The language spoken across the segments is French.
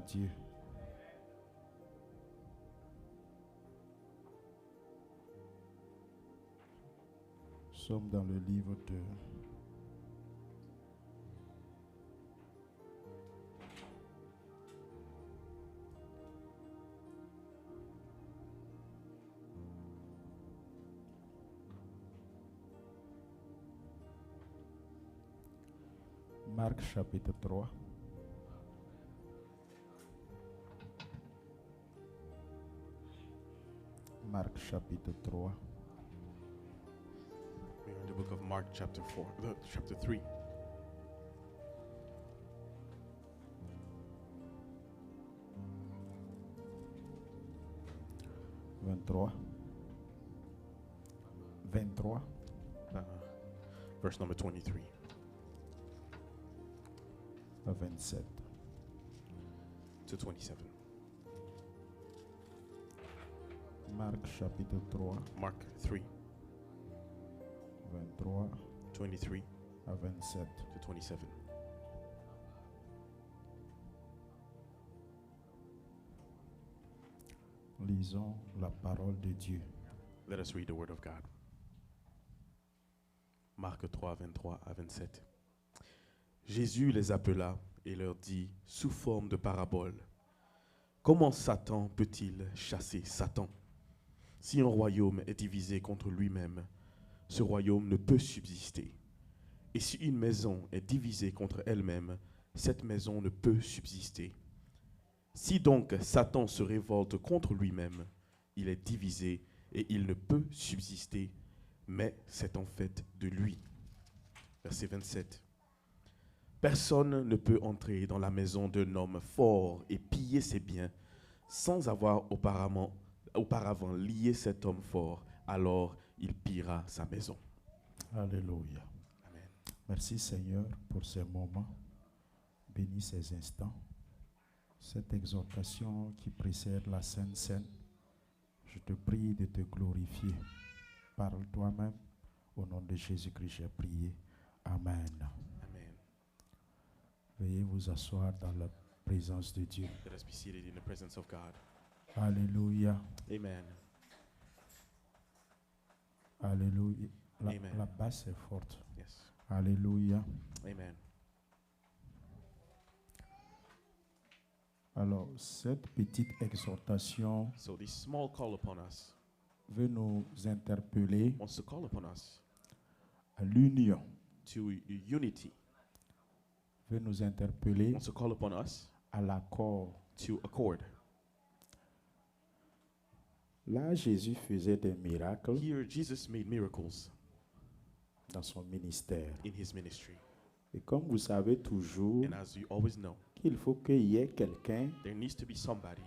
Dieu. Nous sommes dans le livre de Marc chapitre 3. Marc chapitre 3. We are in the book of Mark, chapter 3. Verse number 23 à 27. to 27. Marc chapitre 3, Mark 3, 23 23 à 27. to 27. Lisons la parole de Dieu. Let us read the word of God. Marc 3, 23 à 27. Jésus les appela et leur dit, sous forme de parabole, comment Satan peut-il chasser Satan? Si un royaume est divisé contre lui-même, ce royaume ne peut subsister. Et si une maison est divisée contre elle-même, cette maison ne peut subsister. Si donc Satan se révolte contre lui-même, il est divisé et il ne peut subsister, mais c'est en fait de lui. Verset 27. Personne ne peut entrer dans la maison d'un homme fort et piller ses biens sans avoir auparavant lié cet homme fort. Alors il pillera sa maison. Alléluia. Amen. Merci Seigneur pour ces moments. Bénis ces instants. Cette exhortation qui précède la Sainte Seine. Je te prie de te glorifier. Parle toi-même. Au nom de Jésus-Christ, j'ai prié. Amen. Amen. Veuillez vous asseoir dans la présence de Dieu. Let us be seated in the presence of God. Alléluia. Amen. Alléluia. Amen. La basse est forte. Yes. Alléluia. Amen. Alors, cette petite exhortation So this small call upon us veut nous interpeller wants to call upon us à l'union. to unity. Veut nous interpeller Wants to call upon us à l'accord. to accord. Là, Jésus faisait des miracles Here Jesus made miracles dans son ministère. in his ministry. Et comme vous savez toujours And as you always know, qu'il faut qu'il y ait quelqu'un, there needs to be somebody.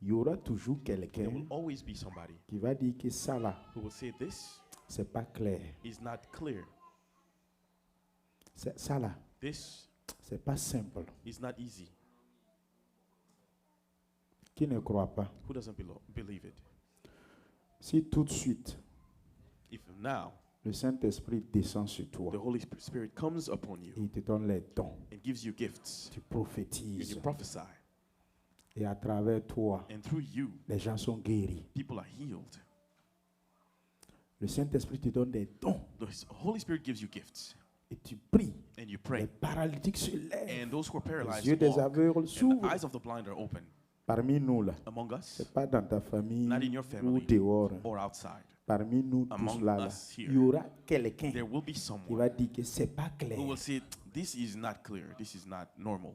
il y aura toujours There quelqu'un will always be somebody qui va dire que ça là, who will say this c'est pas clair. is not clear. Ça là, This c'est pas simple. is not easy. Qui ne croit pas? Who doesn't believe it? Si tout de suite, If now le Saint-Esprit descend sur the toi Holy Spirit comes upon et you il te donne les dons, and gives you gifts tu and prophétises you prophesy, et à travers toi, and through you les gens sont guéris. people are healed. Le Saint-Esprit te donne des dons The Holy Spirit gives you gifts et tu pries. and you Les pray, paralytiques se lèvent. and those who are Les paralyzed yeux des walk, aveugles and the s'ouvrent. eyes of the blind are open. Parmi nous là, Among us c'est pas dans ta famille Not in your ou family dehors. or outside, Parmi nous tous among là, us here, il y aura quelqu'un there will be qui someone va dire que c'est pas clair. who will say, this is not clear, this is not normal.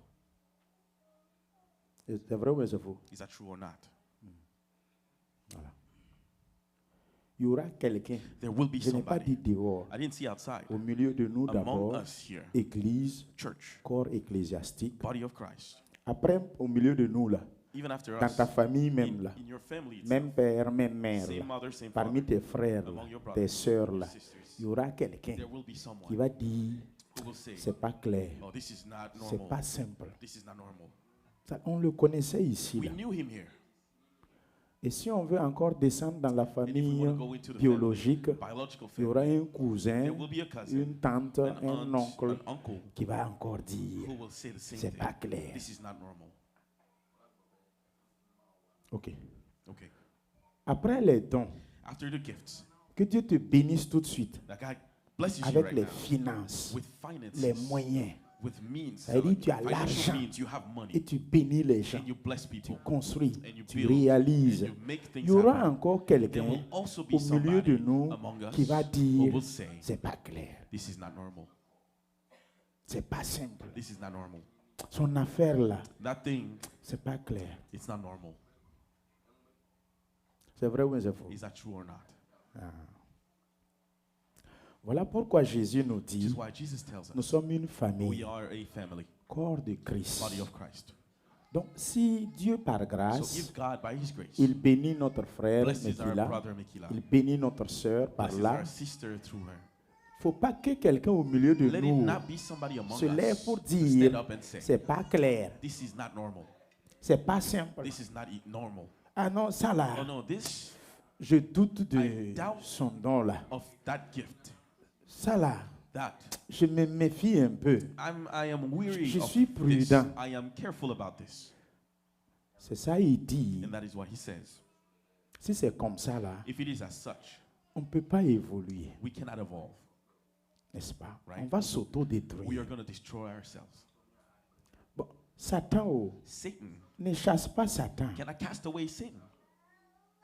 C'est vrai ou c'est faux? Is that true or not? Voilà. Il y aura quelqu'un. There will be Je n'ai pas dit somebody. dehors. I didn't see outside. Au milieu de nous Among d'abord, us here, Église, church, corps ecclésiastique. body of Christ. Après, au milieu de nous là, Even after dans us, ta famille même là, in your family itself, même père, même mère same là, mother, same parmi father, tes frères, là, among your tes brothers, sœurs your là, sisters, il y aura quelqu'un there will be qui someone va dire who will say, c'est pas clair, oh, this is not c'est normal. pas simple. This is not normal. Ça, on le connaissait ici We là. knew him here. Et si on veut encore descendre dans la And if we famille want to go into the biologique, biological il y aura family, un cousin, there will be a cousin, une tante, an un aunt, oncle an uncle qui va encore dire who will say the same c'est thing. pas clair, This is not normal. Ok. Okay. Après les dons, After the gifts, que Dieu te bénisse tout de suite that God blesses you avec right les now finances, with les finances, moyens. with means. Ça veut dire like tu as financial l'argent means, you have et money, tu bénis les gens. and you bless Tu people, construis, and you tu build, réalises. and you make Il things y aura happen. encore There quelqu'un will also be au milieu de somebody nous among us qui va who dire will say, c'est pas clair, this is not normal. c'est pas simple. This is not normal. Son affaire là, That thing, c'est pas clair. it's not normal. C'est vrai ou c'est faux? Is that true or not? Voilà pourquoi Jésus nous Which dit, is why Jesus tells nous us sommes une we famille, are a family, corps de Christ. body of Christ. Donc si Dieu par So grâce, if God, by His grace, il bénit notre frère blesses our Mekila, brother Mekila, il bénit notre sœur par blesses là, our sister through her, faut pas que quelqu'un au milieu de let it nous not be somebody among se lève us pour to stand dire, up and say, c'est pas clair, this is not normal. c'est pas simple. This is not normal. Ah non, ça là, Oh no, this je doute I de doubt son don là. of that gift, Ça là, that je me méfie un peu. I am weary Je of suis this. prudent. I am careful about this. C'est ça, il dit. And that is what He says. Si c'est comme ça là, If it is as such, on ne peut pas évoluer, we cannot evolve. n'est-ce pas? Right. On va We s'auto-détruire. are going to destroy ourselves. Bon, Satan, Satan, ne chasse pas Satan, can I cast away Satan?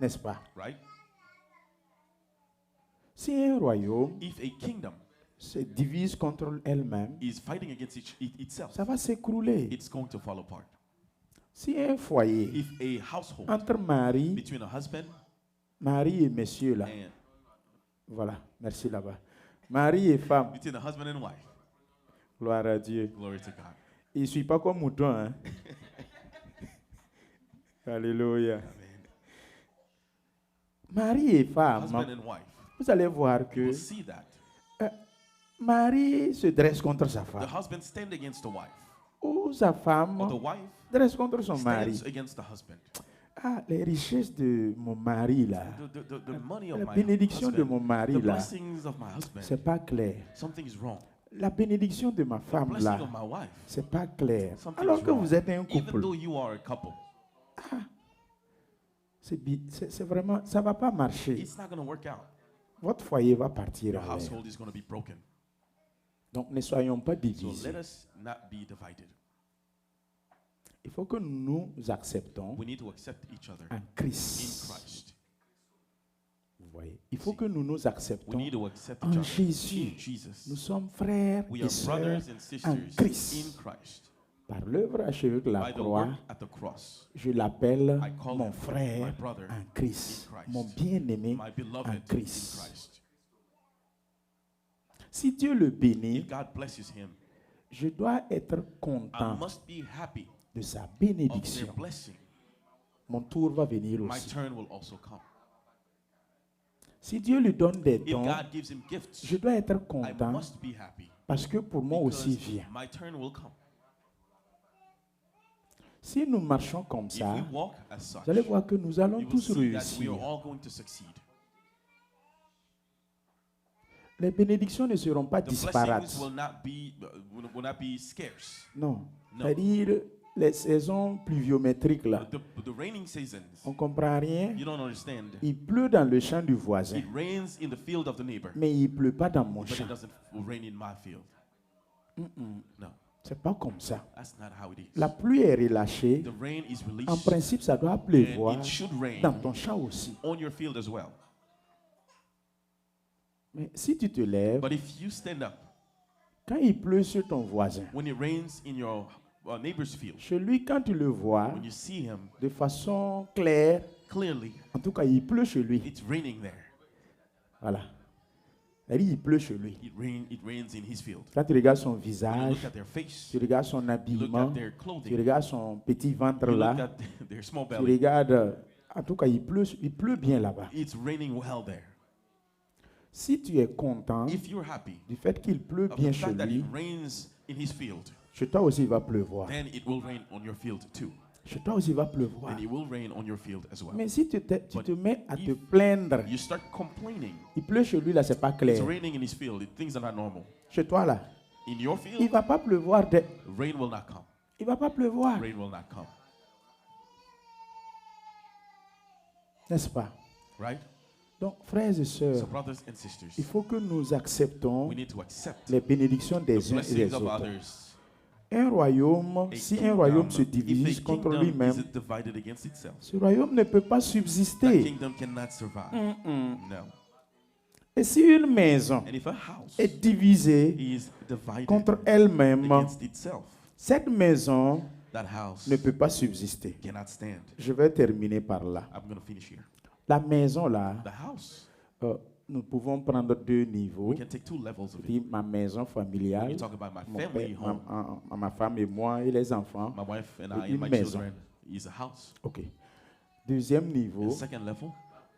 n'est-ce pas? Right? Si un royaume If a kingdom se divise contre elle-même, is fighting against itself, ça va s'écrouler. it's going to fall apart. Si un foyer If a household entre mari between a husband et monsieur là, and voilà, merci là-bas. Mari et femme, between a husband and wife, gloire à Dieu. glory to God. Il ne suit pas comme mouton, hein? Alléluia. Amen. Mari et femme, Husband and wife, vous allez voir you que will see that mari se dresse contre sa the femme husband stand against the wife, ou sa or the femme wife dresse contre son stands mari. against the husband. Ah, les richesses de mon mari là, The money of la my bénédiction de husband, mon mari the là, blessings of my husband, c'est pas clair. something is wrong. La bénédiction de ma The femme blessing là, of my wife, c'est pas clair. something Alors is que wrong. vous êtes un Even couple, though you are a couple, c'est vraiment, ça va pas marcher. it's not going to work out. Votre foyer va partir Your en l'air. household is going to be broken. Donc ne soyons pas So divisés. let us not be divided. Il faut que nous acceptons We need to accept each other en in Christ. Christ. Vous voyez, il faut que nous nous We acceptons need to accept en each other Jésus. in Jesus. Nous sommes frères We et are sœurs brothers and en sisters Christ. in Christ. Par l'œuvre achevée de la By the croix, work at the cross, je l'appelle I call mon him frère my brother en Christ, in Christ. mon bien-aimé my en beloved in Christ. Christ. Si Dieu le bénit, If God blesses him, je dois être I content must be happy de sa of their bénédiction. blessing. Mon tour va venir My aussi. turn will also come. Si Dieu lui donne des If dons, God gives him gifts, je dois être I content must be happy parce que pour moi aussi because vient. my turn will come. Si nous marchons comme If ça, we walk as such, vous allez voir que nous allons you will tous see that we réussir. are all going to succeed. Les bénédictions ne seront pas The disparates. blessings will not be scarce. Non. No. C'est-à-dire les saisons pluviométriques là. The raining seasons, On ne comprend rien. you don't understand. Il pleut dans le champ du voisin, It rains in the field of the neighbor, mais il ne pleut pas dans mon but it champ. doesn't rain in my field. No, C'est pas comme ça. that's not how it is. La pluie est relâchée. The rain is En released, principe, ça doit and pleuvoir it should rain dans ton champ aussi. on your field as well. Mais si tu te lèves, But if you stand up, quand il pleut sur ton voisin, when it rains in your neighbor's field, chez lui, quand tu le vois when you see him de façon claire, clearly, en tout cas, il pleut chez lui. it's raining there. Voilà. C'est-à-dire, il pleut chez lui. It rains in his field. Quand tu regardes son When you visage, look at their face, tu regardes son you look habillement, at their tu clothing, regardes son petit ventre you look là, at their small tu belly. regardes, en tout cas, il pleut bien là-bas. It's raining well there. Si tu es content If you're happy du fait qu'il pleut of bien the chez fact that lui, it rains in his field, chez toi aussi il va pleuvoir. then it will rain on your field too. Chez toi aussi il va pleuvoir. Then it will rain on your field as well. Mais si tu But te mets à te if plaindre, You start complaining. il pleut chez lui là, c'est pas It's clair. raining in his field. Things are not normal. Chez toi là, In your il field, va pas pleuvoir. rain will not come. Il va pas pleuvoir. Rain will not come. N'est-ce pas? Right? Donc, frères et So, sœurs, brothers and sisters, il faut que nous acceptons we need to accept les bénédictions the des uns et blessings des of autres. others. Un royaume, A si un kingdom, royaume se if divise a contre kingdom is lui-même, divided against itself, ce royaume ne peut pas that subsister. kingdom cannot survive. No. Et si une maison And if a house est divisée is divided contre elle-même, against itself, cette maison that house ne peut pas subsister. cannot stand. Je vais terminer par là. I'm going to finish here. La maison là, The house, nous pouvons prendre deux niveaux. we can take two levels of it. Puis ma maison When familiale, you talk about my mon family père, home, ma femme et moi et les enfants. my wife and I une and my maison. children is a house. Ok. Deuxième And niveau, the second level,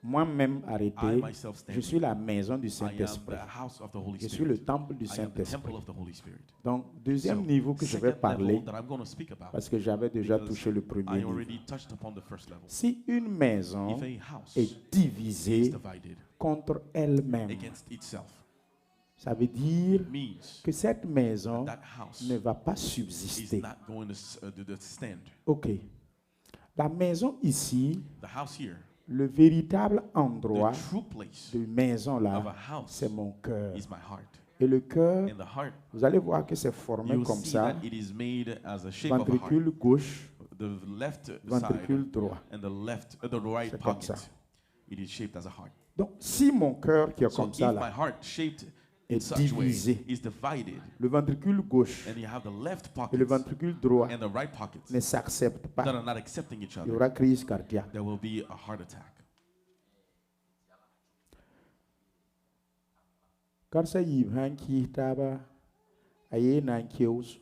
moi-même I arrêté, myself je standing. suis la maison du I am Saint-Esprit. the house of the Holy Je suis Spirit. le temple du I am the temple Saint-Esprit. of the Holy Spirit. Donc, deuxième So, niveau que je vais second parler, level that I'm going to speak about, parce que j'avais déjà because touché le premier I niveau. already touched upon the first level. Si une maison If a house est is divisée divided contre elle-même, against itself, ça veut dire means que cette maison that house ne va pas is subsister. not going to stand. Ok. La maison ici, The house here, le véritable the endroit true place de maison of là, a house c'est mon cœur. is my heart. Et le cœur, And the heart, vous allez voir que c'est formé you'll comme see ça. that it is made as a shape of a heart. Ventricule gauche, The left ventricule side droit. and the right C'est comme pocket, ça. it is shaped as a heart. Donc, si mon cœur qui est So comme if ça my là, heart shaped in est such way divisé, is divided, le ventricule gauche and you have the left et le pocket ventricule droit and the right pocket ne s'acceptent that pas, are not accepting each il y other, aura crise cardiaque. there will be a heart attack. Quand ça y va, qui taba, aye nan kios.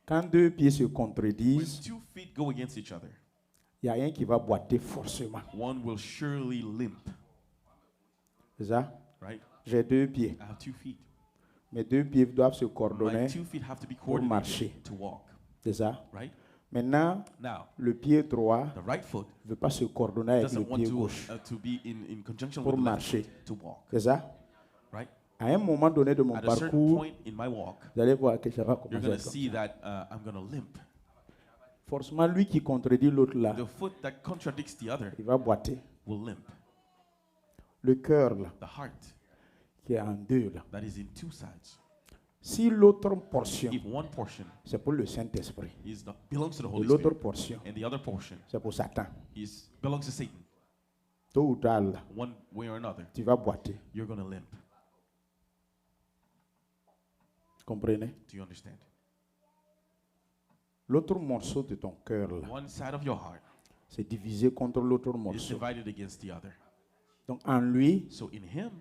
Quand deux pieds se When contredisent, 2 feet go against each other, il y a un qui va boiter forcément. one will surely limp, C'est ça? right? J'ai deux pieds. I have 2 feet. Mes deux pieds doivent se My coordonner 2 feet have to be pour marcher. coordinated to walk, C'est ça? right? Maintenant, Now, le pied droit the right foot ne veut pas se coordonner avec le doesn't want pied gauche to be in conjunction pour with the left marcher. foot to walk, C'est ça? right? À un moment donné de mon At a certain parcours, point in my walk, vous allez voir que ça va you're commencer. going à to être see comme ça. that I'm going to limp. Forcément, lui qui contredit l'autre là, The foot that contradicts the other il va boiter. will limp. Le cœur là, The heart qui est en deux là. that is in two sides. Si l'autre portion, If one portion c'est pour le Saint-Esprit, belongs to the et Holy l'autre Spirit, portion, and the other portion c'est pour Satan. belongs to Satan, Tôt ou tard, là, one way or another, tu vas boiter. you're going to limp. Comprenez? Do you understand? L'autre morceau de ton cœur là, One side of your heart c'est divisé contre l'autre is morceau. divided against the other. Donc en lui, So in him,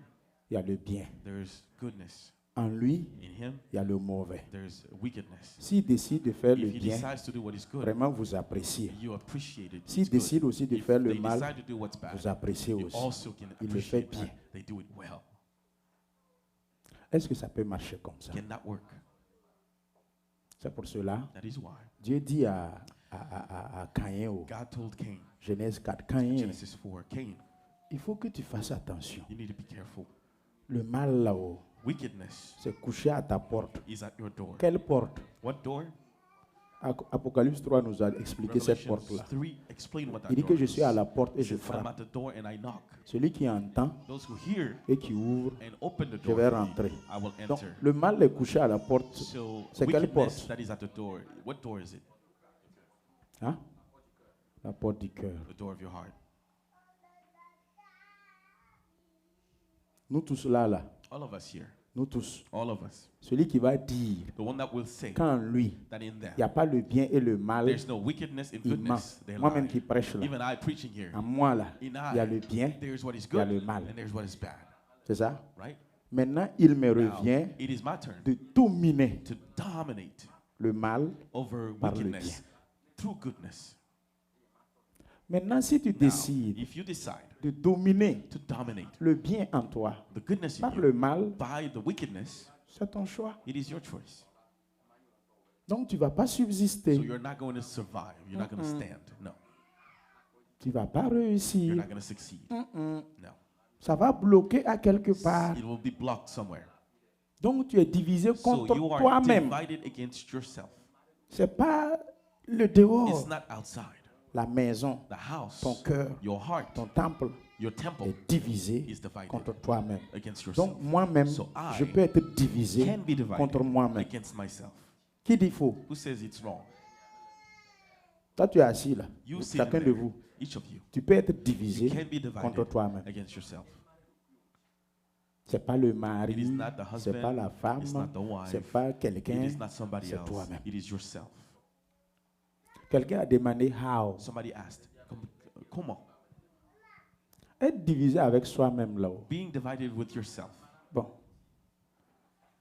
il y a le bien. there's goodness. En lui, In him, il y a le mauvais. there's wickedness. S'il décide de faire le If he bien, decides to do what is good, vraiment vous appréciez. you appreciate it. S'il It's good. décide aussi de If faire le they mal, decide to do what's bad, vous appréciez you aussi. also can Il le fait appreciate bien. that they do it well. Est-ce que ça peut marcher comme ça? Can that work? C'est pour cela, That is why Dieu dit à Caïn, au God told Cain, Genèse 4, Caïn, Genesis 4, Cain, il faut que tu fasses attention. you need to be careful. Le mal là-haut, Wickedness c'est couché à ta porte. is at your door. Quelle porte? What door? Apocalypse 3 nous a expliqué cette Revelations porte-là. 3 explain what that Il dit door que je is. suis à la porte et It je says, I'm frappe. at the door and I knock. Celui qui entend Those who hear et qui ouvre, and open the je door vais for me, rentrer. I will Donc, enter. le mal est couché à la porte. So C'est quelle wickedness porte? that is at the door. What door is it? Hein? La porte du cœur. The door of your heart. Nous tous là, All of us here. nous tous. All of us. Celui qui va dire The one that will say qu'en lui, that in il n'y there a pas le bien et le mal, there's no wickedness and il ment. goodness. They Moi-même lie. qui prêche là, Even I preaching here. en moi là, In il y a le I, bien, there's what is il y a good le mal. and there's what is bad. C'est ça? Right? Maintenant, il me Now, revient it is my turn de dominer to dominate le mal. over Par le wickedness through goodness. Maintenant, si tu Now, décides if you decide de dominer to dominate le bien en toi the goodness in par you le mal, by the wickedness, c'est ton choix. it is your choice. Donc, tu ne vas pas So subsister. you're not going to survive. You're not going to stand. No. Tu ne vas pas You're réussir. not going to succeed. No. Ça va bloquer à quelque part. It will be blocked somewhere. Donc, tu es divisé So contre you are toi-même. divided against yourself. Ce n'est pas Le It's dehors, not outside. la maison, The house, ton cœur, your heart, ton temple your temple est divisé is divided contre toi-même. against yourself. Donc moi-même, So I je peux être divisé can be divided contre moi-même. against myself. Qui dit faux? Who says it's wrong? Toi, tu es assis là. You sit Chacun in de there, vous. each of you. Tu peux être You divisé can be contre divided toi-même. against yourself. C'est pas le It is mari, not the c'est pas la husband, femme, it's not the c'est wife, pas it quelqu'un, is not somebody c'est else, toi-même. it is yourself. Quelqu'un a demandé how. Somebody asked, comment? Être divisé avec soi-même là-haut. Being divided with yourself. Bon.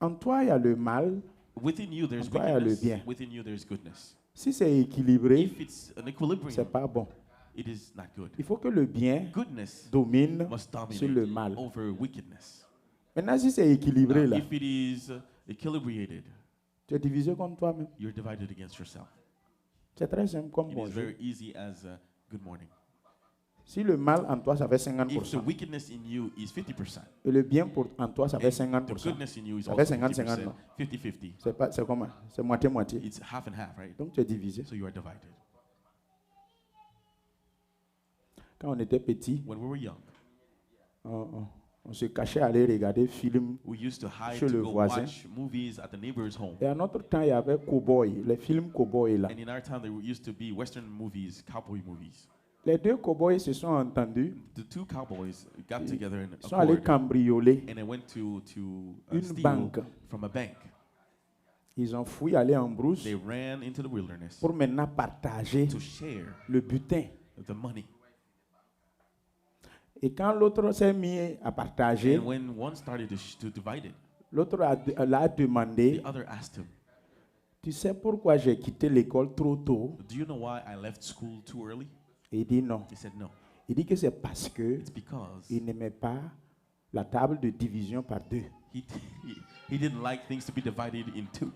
En toi, il y a le mal. Within you, there's En toi, il y a le wickedness. bien. Within you, there's goodness. Si c'est équilibré, If it's an equilibrium, c'est pas bon. it is not good. Il faut que le bien Goodness domine must sur le dominate mal. over wickedness. Maintenant, si c'est équilibré Now, là, if it is equilibrated, tu es divisé contre toi-même. you're divided against yourself. C'est très simple comme It is bonjour. very easy as good morning. Si le mal en toi, ça fait If the 50%, wickedness in you is 50%, et le bien en toi, ça fait and the 50%, goodness in you is ça fait also 50-50, non? 50%, 50-50. C'est comment? C'est moitié-moitié. It's half and half, right? Donc tu es divisé. So you are divided. Quand on était petit, When we were young, on se cachait à aller regarder film. we used to hide Chez le to go voisin. watch movies at the neighbor's home. Et à notre temps, il y avait Cowboy, les films Cowboy là. And in our time, there used to be Western movies, cowboy movies. Les deux Cowboys se sont entendus, The two cowboys got together in ils sont allés accord, cambrioler and they went to une steal banque. from a bank. Ils ont fui aller en brousse They ran into the wilderness pour maintenant partager to share le butin. the money. Et quand l'autre s'est mis à partager, And when one started to divide it, l'autre l'a demandé, the other asked him, tu sais pourquoi j'ai quitté l'école trop tôt? "Do you know why I left school too early?" Et il dit non. He said, "No, Il dit que c'est parce que it's because il n'aimait pas la table de division par deux. he didn't like things to be divided in two.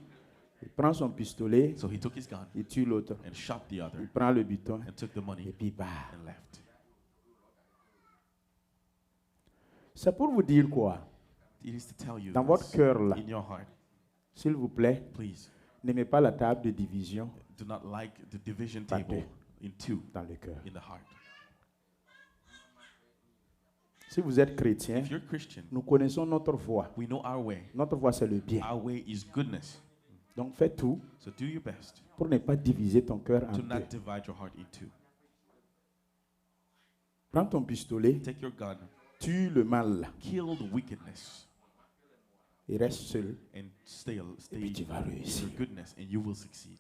Il prend son pistolet, So he took his gun il tue l'autre. and shot the Il other prend le butin and took the et money puis bah. and left." C'est pour vous dire quoi? It is to tell you Dans votre this, cœur là, in your heart, s'il vous plaît, please n'aimez pas la table de division do not like the division Par table deux. in two dans le cœur. in the heart. Si vous êtes chrétien, If you're Christian, nous connaissons notre voie. we know our way. Notre voie, c'est le bien. Our way is goodness. Donc fais tout So do your best pour ne pas diviser ton cœur en to deux. not divide your heart in two. Prends ton pistolet, Take your gun, tue le mal kill the wickedness, et reste seul. and stay puis tu vas in réussir. your goodness, and you will succeed.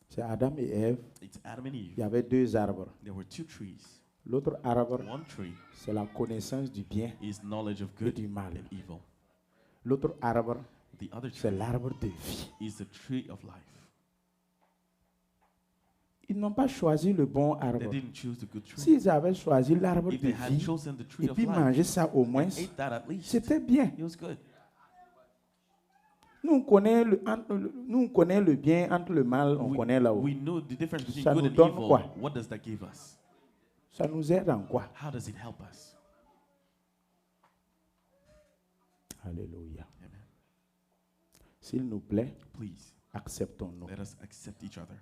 C'est Adam et Ève. It's Adam and Il y Eve. avait deux arbres. There were two trees. L'autre arbre, One tree c'est la connaissance du bien is knowledge of et good du mal. and evil. L'autre arbre, The other c'est tree l'arbre de vie. is the tree of life. Ils n'ont pas choisi le bon They arbre. didn't choose the good tree. S'ils avaient choisi l'arbre If de they had vie chosen the tree et of puis life mangé ça au moins, and ate that at least, c'était bien. it was good. Nous, on connaît le bien entre le mal, on connaît là-haut. We know the difference between Ça good nous and donne evil. quoi? What does that give us? Ça nous aide en quoi? How does it help us? Alléluia. Amen. S'il nous plaît, Please, acceptons-nous. let us accept each other.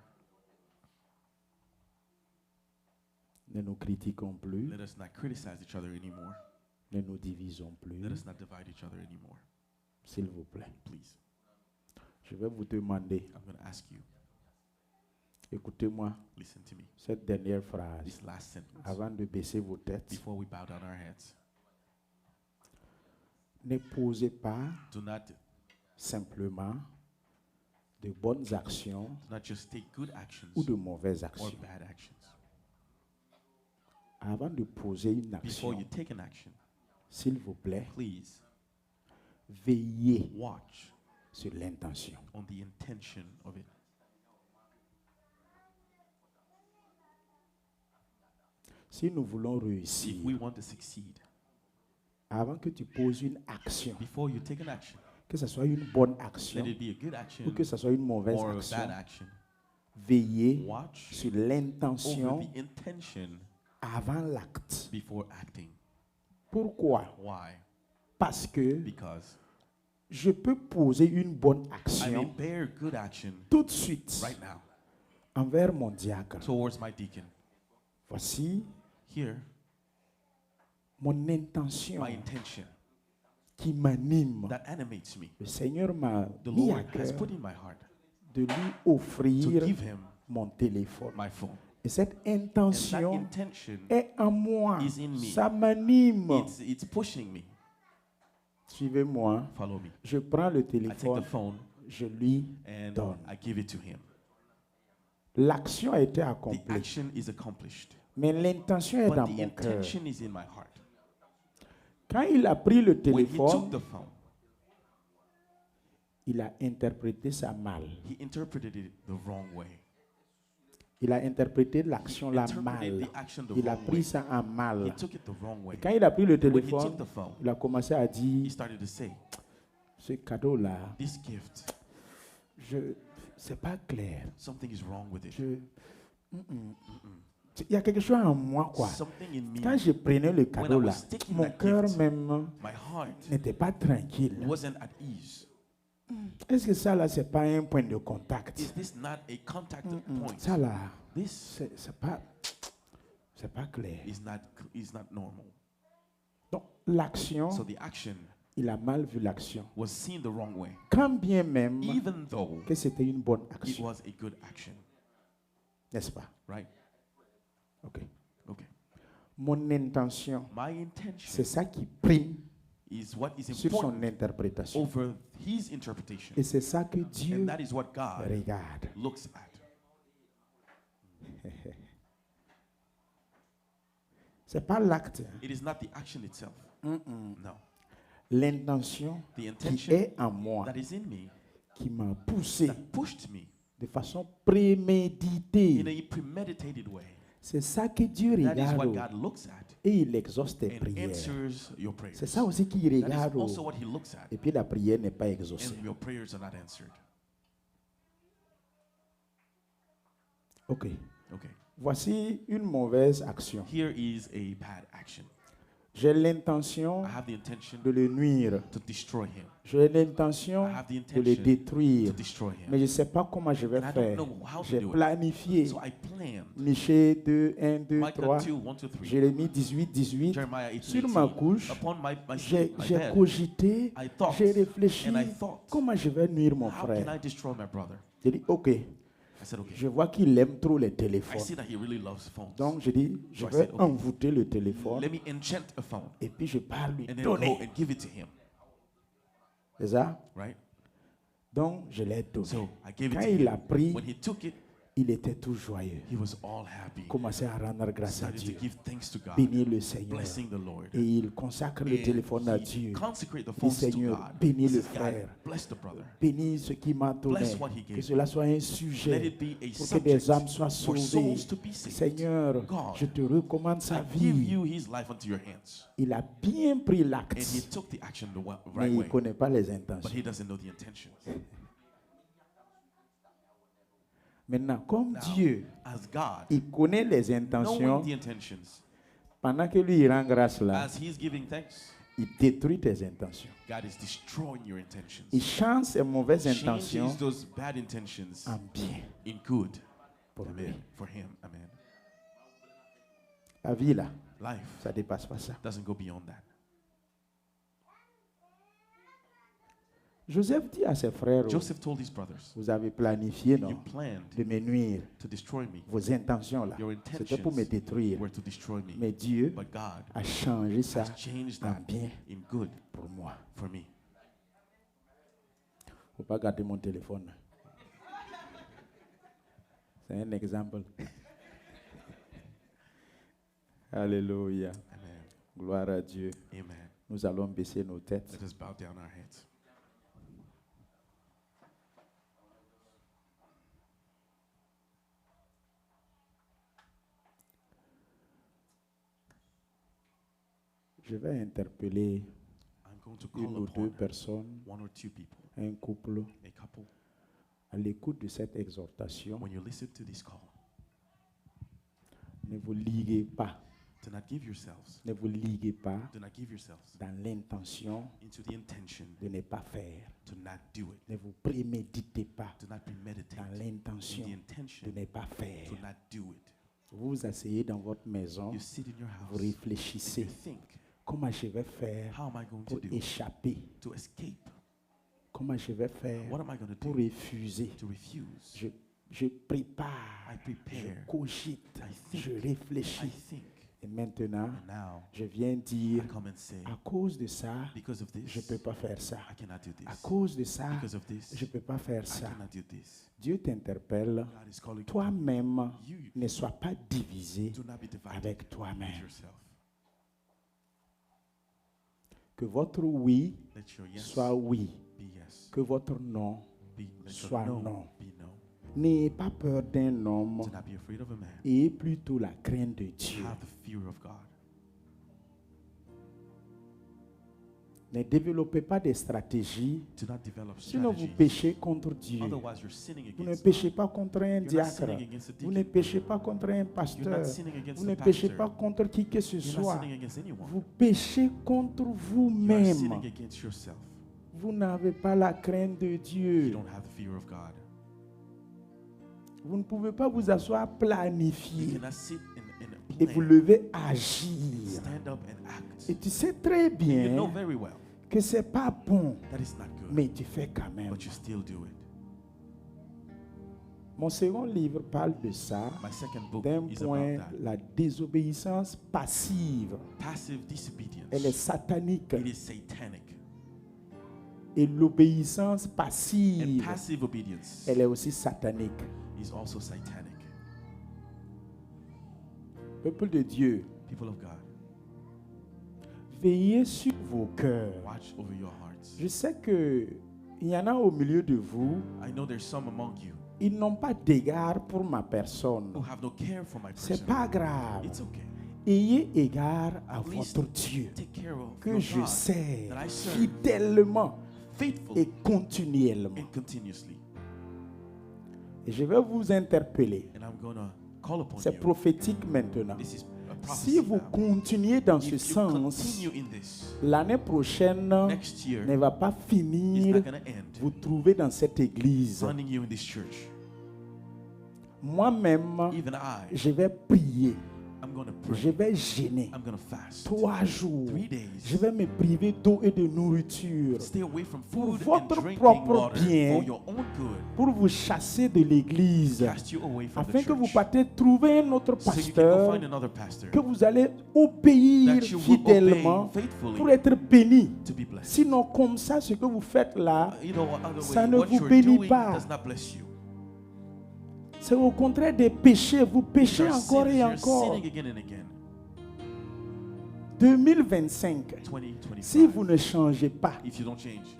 Ne nous critiquons plus, Let us not criticize each other anymore. ne nous divisons plus, Let us not divide each other anymore. s'il vous plaît. Please, Je vais vous demander, I'm going to ask you, écoutez-moi listen to me, cette dernière phrase this last sentence, avant de baisser vos têtes. before we bow down our heads. Ne posez pas Do not simplement de bonnes actions just take good actions ou de mauvaises or actions. bad actions. Avant de poser une Before you action, take an action, s'il vous plaît, please veillez watch sur l'intention. on the intention of it. Si nous voulons If réussir, we want to succeed, avant que tu poses une action, before you take an action, que ce soit une bonne action let it be a good action ou que ce soit une mauvaise or a action, bad action. veillez Watch sur over l'intention the intention avant l'acte. before acting. Pourquoi? Why? Parce que Because je peux poser une bonne I may action bear good action tout de suite right now envers mon diacre. towards my deacon. Voici Here, mon intention my intention qui m'anime. that animates me. Le Seigneur m'a The mis à Lord has cœur put in my heart de lui to offrir give him mon téléphone. my phone. Et cette And that intention intention, est en moi. is in me. Ça m'anime. it's pushing me. Suivez-moi. Follow me. Je prends le I take téléphone, the phone je lui and donne. I give it to him. L'action a été The accomplie, action is accomplished, mais l'intention est but dans the mon cœur. intention is in my heart. Quand il a pris le When he took téléphone, the phone, il a interprété ça mal. he interpreted it the wrong way. Il a interprété l'action là Interpreted mal. the action the Il a wrong pris way. ça en He mal. took it the wrong way. Et quand il a pris le When he took téléphone, the phone, il a commencé à he dire, started to say, ce cadeau-là, this gift, c'est pas clair. something is wrong with it. Il y a quelque chose en moi, quoi. Something in me, Quand je prenais le cadeau là, was taking mon that cœur gift, même my heart n'était pas tranquille. wasn't at ease. Est-ce que ça là, c'est pas un point de contact? Is this not a contact point? Ça là, This c'est pas clair. is not normal. Donc l'action, So the action il a mal vu l'action. was seen the wrong way, Quand bien même even though que c'était une bonne it action, was a good action, n'est-ce pas? right? Ok. Okay. Mon intention, My intention c'est ça qui prime is what is sur son important interprétation. over his interpretation. Et c'est ça que Dieu And that is what God regarde. looks at. C'est pas l'acte, It is not the action itself. No. l'intention The qui intention est en moi, that is in me, qui m'a poussé that pushed me de façon in préméditée. a premeditated way. C'est ça que Dieu That is what regarde God looks at et il exauce tes and prières. answers your prayers. C'est ça aussi qu'il That is regarde. also what he looks at, Et puis la prière n'est pas exaucée. and your prayers are not answered. Ok. Okay. Voici une mauvaise action. Here is a bad action. J'ai l'intention I have the intention de le nuire. to destroy him. J'ai l'intention I have the de le intention détruire. to destroy Mais him. je ne sais pas comment je vais And I don't faire. know how to J'ai do it. planifié. So I planned. Michée 2, 1, 2, Micah 3. 2, 1 to 3. Jérémie 18, 18. Jeremiah 18, Sur ma 18. couche, Upon my j'ai bed, cogité, I thought, j'ai réfléchi. and I thought, Comment je vais nuire mon how can I frère? destroy my brother? J'ai dit, ok, I said, okay. je vois qu'il aime trop les I téléphones. see that he really loves phones. Donc, je dis, je So I vais said, okay. envoûter le téléphone Let me enchant a phone et puis je pars lui and then go donner. and give it to him, C'est ça? right? Donc, je l'ai donné. So I gave it Quand to il him. a pris, When he took it, il était tout joyeux. he was all happy. Commençait à rendre grâce à Started to Dieu. give thanks to God, Bénir le Seigneur. blessing the Lord. Et il consacre le And téléphone à he Dieu. consecrate the Dit, phones to Seigneur, God. bénis He le says, God, frère. bless the brother. Bénis ce qui m'a donné. Bless what he Que gave cela soit un Let sujet it be a pour que des subject âmes soient for sauvées. souls to be saved. Seigneur, God, je te recommande sa I give vie. you his life into your hands. Il a bien pris And he l'acte, took the action the mais right il ne way, connaît pas les but intentions. he doesn't know the intentions. Maintenant, comme Now, Dieu, as God, il connaît les intentions, knowing the intentions, pendant que lui il rend grâce là, as he's giving thanks, il détruit tes intentions. God is destroying your intentions. Il change ses mauvaises Changes intentions those bad intentions en bien in good. pour lui. Amen. For him. Amen. La vie là, Life ça dépasse pas ça. doesn't go beyond that. Joseph dit à ses frères, Joseph told his brothers, vous avez planifié, you non, planned de me nuire. to destroy me. Vos intentions là, Your c'était pour me intentions détruire. were to destroy me. Mais Dieu But God a changé ça has changed en that bien in good pour moi. for me. Faut pas garder mon téléphone. C'est un exemple. Alléluia. Amen. Gloire à Dieu. Amen. Nous allons baisser nos têtes. Let us bow down our heads. Je vais interpeller I'm going to une call ou deux upon personnes, one or two people, un couple, a couple, à l'écoute de cette exhortation. when you listen to this call, Ne vous liguez pas Do not give yourselves. Ne vous liguez pas Do not give yourselves dans l'intention into the intention de ne pas faire. to not do it. Ne vous préméditez pas Do not premeditate dans in l'intention the de intention ne pas faire. to not do it. Vous vous asseyez dans votre maison, You sit in your vous house and réfléchissez. you think, Comment je vais faire how am I going pour to do échapper? to escape? Comment je vais faire What am I going to pour do refuser? to refuse? Je prépare, I je prepare, cogite, I je think, réfléchis. I think. Et maintenant, And now je viens I dire, come and say, à cause de ça, because of je ne this, peux pas faire ça. I cannot do À this. cause de ça, Because of this, je ne peux pas faire I ça. cannot do this. Dieu t'interpelle. God is calling you. Toi-même, You ne sois pas divisé do not be divided avec with toi-même. yourself. Que votre oui Let your yes soit oui. be yes. Que votre non. Let your soit no non. be no. N'ayez pas peur d'un homme. Do not be afraid of a man. Ayez plutôt la crainte de Dieu. Have the fear of God. Ne développez pas des stratégies. Do not develop Sinon, vous strategies. péchez contre Dieu. Otherwise, you're sinning Vous ne against péchez pas contre un You're not diacre. sinning against a Vous ne deacon. péchez pas contre un You're pasteur. not sinning against Vous ne the péchez pastor. pas contre qui que ce You're not soit. sinning against anyone. Vous péchez contre You are vous-même. sinning against yourself. Vous n'avez pas la crainte de You Dieu. don't have the fear of God. Vous ne pouvez pas vous asseoir You planifier cannot sit in a et vous plan, lever agir. stand up and act. Et tu sais très You know bien very well que c'est pas bon, that is not good, mais tu fais quand même. but you still do it. Mon second livre parle de ça, My second book d'un is point, about that. la désobéissance passive. Passive disobedience. Elle est satanique. It is satanic. Et l'obéissance And passive, passive obedience elle est aussi satanique. is also satanic. Peuple de Dieu, People of God, veillez sur vos cœurs. watch over your hearts. Je sais que il y en a au milieu de vous, I know there's some among you ils n'ont pas d'égard pour ma personne. who have no care for my person. C'est pas grave. It's okay. Ayez égard à At least votre Dieu take care of que your je God sers that I serve fidèlement faithfully et continuellement. and continuously. Et je vais vous interpeller. And I'm going to call upon C'est you. prophétique maintenant. This is a Si prophecy vous now. continuez dans ce If you sens, continue in this, l'année prochaine next year ne va pas is finir not going to end vous trouver dans cette église. finding you in this church. Moi-même, Even I, je vais prier, I'm going to je pray. vais jeûner I'm going to fast. 3 jours. 3 days. Je vais me priver d'eau et de nourriture Stay away from Pour food and votre drinking propre water bien. for your own good. pour vous chasser de l'église, Cast you away from afin the que vous church. partez trouver un autre So you can go pasteur, find another pastor que vous allez obéir that you will fidèlement obey faithfully pour être béni. to be blessed. Sinon, comme ça, ce que vous faites là, You know, other ça way, ne what vous you're bénit doing pas. does not bless you. c'est au contraire des péchés. Vous péchez You're encore et you're encore. sinning again and again. 2025, 2025. si vous ne changez pas, If you don't change,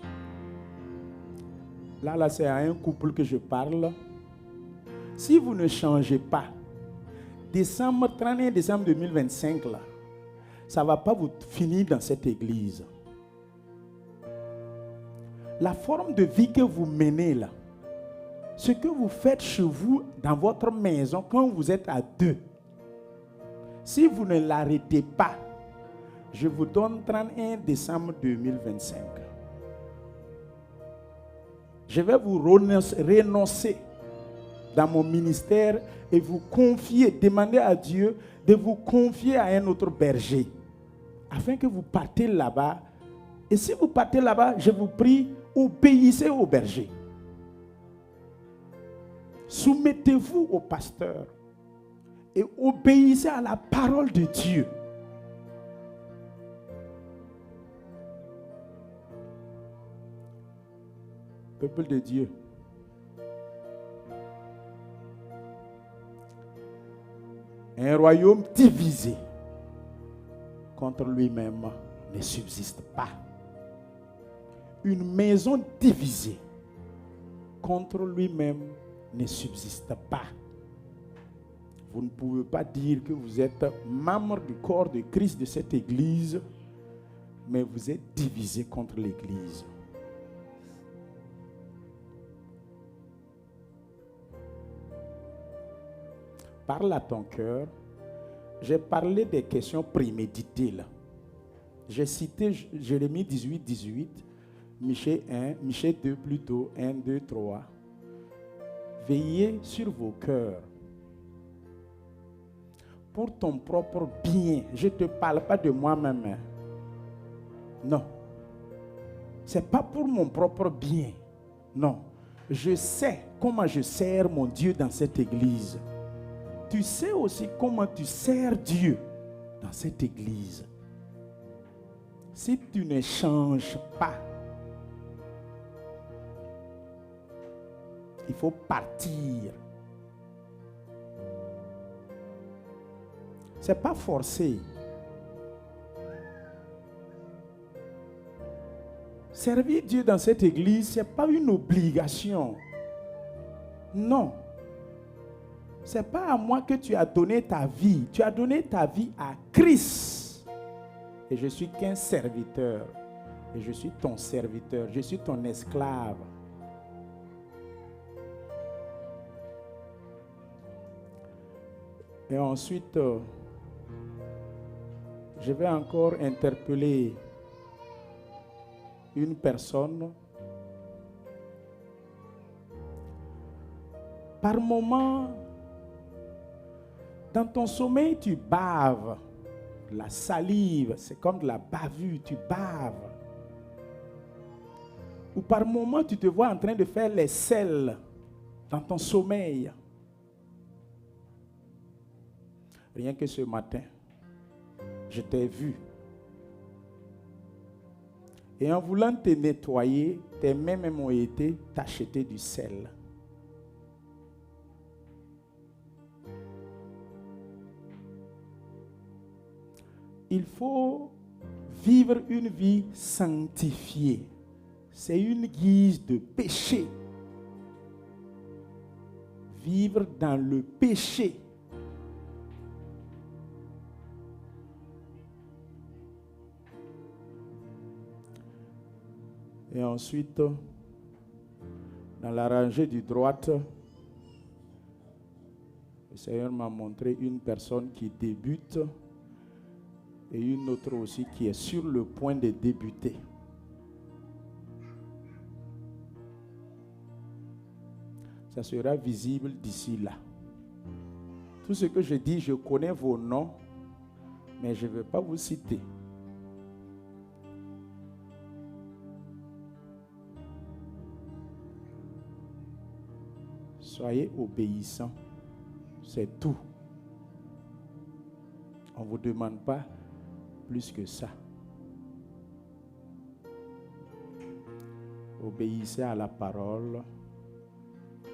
là c'est à un couple que je parle. Si vous ne changez pas, 31 décembre 2025, là, ça ne va pas vous finir dans cette église. La forme de vie que vous menez là, ce que vous faites chez vous, dans votre maison, quand vous êtes à 2, si vous ne l'arrêtez pas, je vous donne 31 décembre 2025. Je vais vous renoncer dans mon ministère et vous confier, demander à Dieu de vous confier à un autre berger, afin que vous partez là-bas. Et si vous partez là-bas, je vous prie, obéissez au berger. Soumettez-vous au pasteur et obéissez à la parole de Dieu. Peuple de Dieu, un royaume divisé contre lui-même ne subsiste pas. Une maison divisée contre lui-même ne subsiste pas. Vous ne pouvez pas dire que vous êtes membre du corps de Christ de cette église, mais vous êtes divisé contre l'église. Parle à ton cœur j'ai parlé des questions préméditées là. J'ai cité Jérémie 18, 18, Michée 1, Michée 2 plutôt, 1, 2, 3. Veillez sur vos cœurs. Pour ton propre bien. Je ne te parle pas de moi-même. Hein. Non. Ce n'est pas pour mon propre bien. Non. Je sais comment je sers mon Dieu dans cette église. Tu sais aussi comment tu sers Dieu dans cette église. Si tu ne changes pas, il faut partir. Ce n'est pas forcé. Servir Dieu dans cette église, ce n'est pas une obligation. Non. Ce n'est pas à moi que tu as donné ta vie. Tu as donné ta vie à Christ. Et je suis qu'un serviteur. Et je suis ton serviteur. Je suis ton esclave. Et ensuite, je vais encore interpeller une personne. Par moment, dans ton sommeil, tu baves. La salive, c'est comme de la bavure, tu baves. Ou par moment, tu te vois en train de faire les selles dans ton sommeil. Rien que ce matin, je t'ai vu. Et en voulant te nettoyer, tes mains même ont été tachetées du sel. Il faut vivre une vie sanctifiée. C'est une guise de péché. Vivre dans le péché. Et ensuite, dans la rangée du droite, le Seigneur m'a montré une personne qui débute et une autre aussi qui est sur le point de débuter. Ça sera visible d'ici là. Tout ce que je dis, je connais vos noms, mais je ne vais pas vous citer. Soyez obéissants, c'est tout. On ne vous demande pas plus que ça. Obéissez à la parole.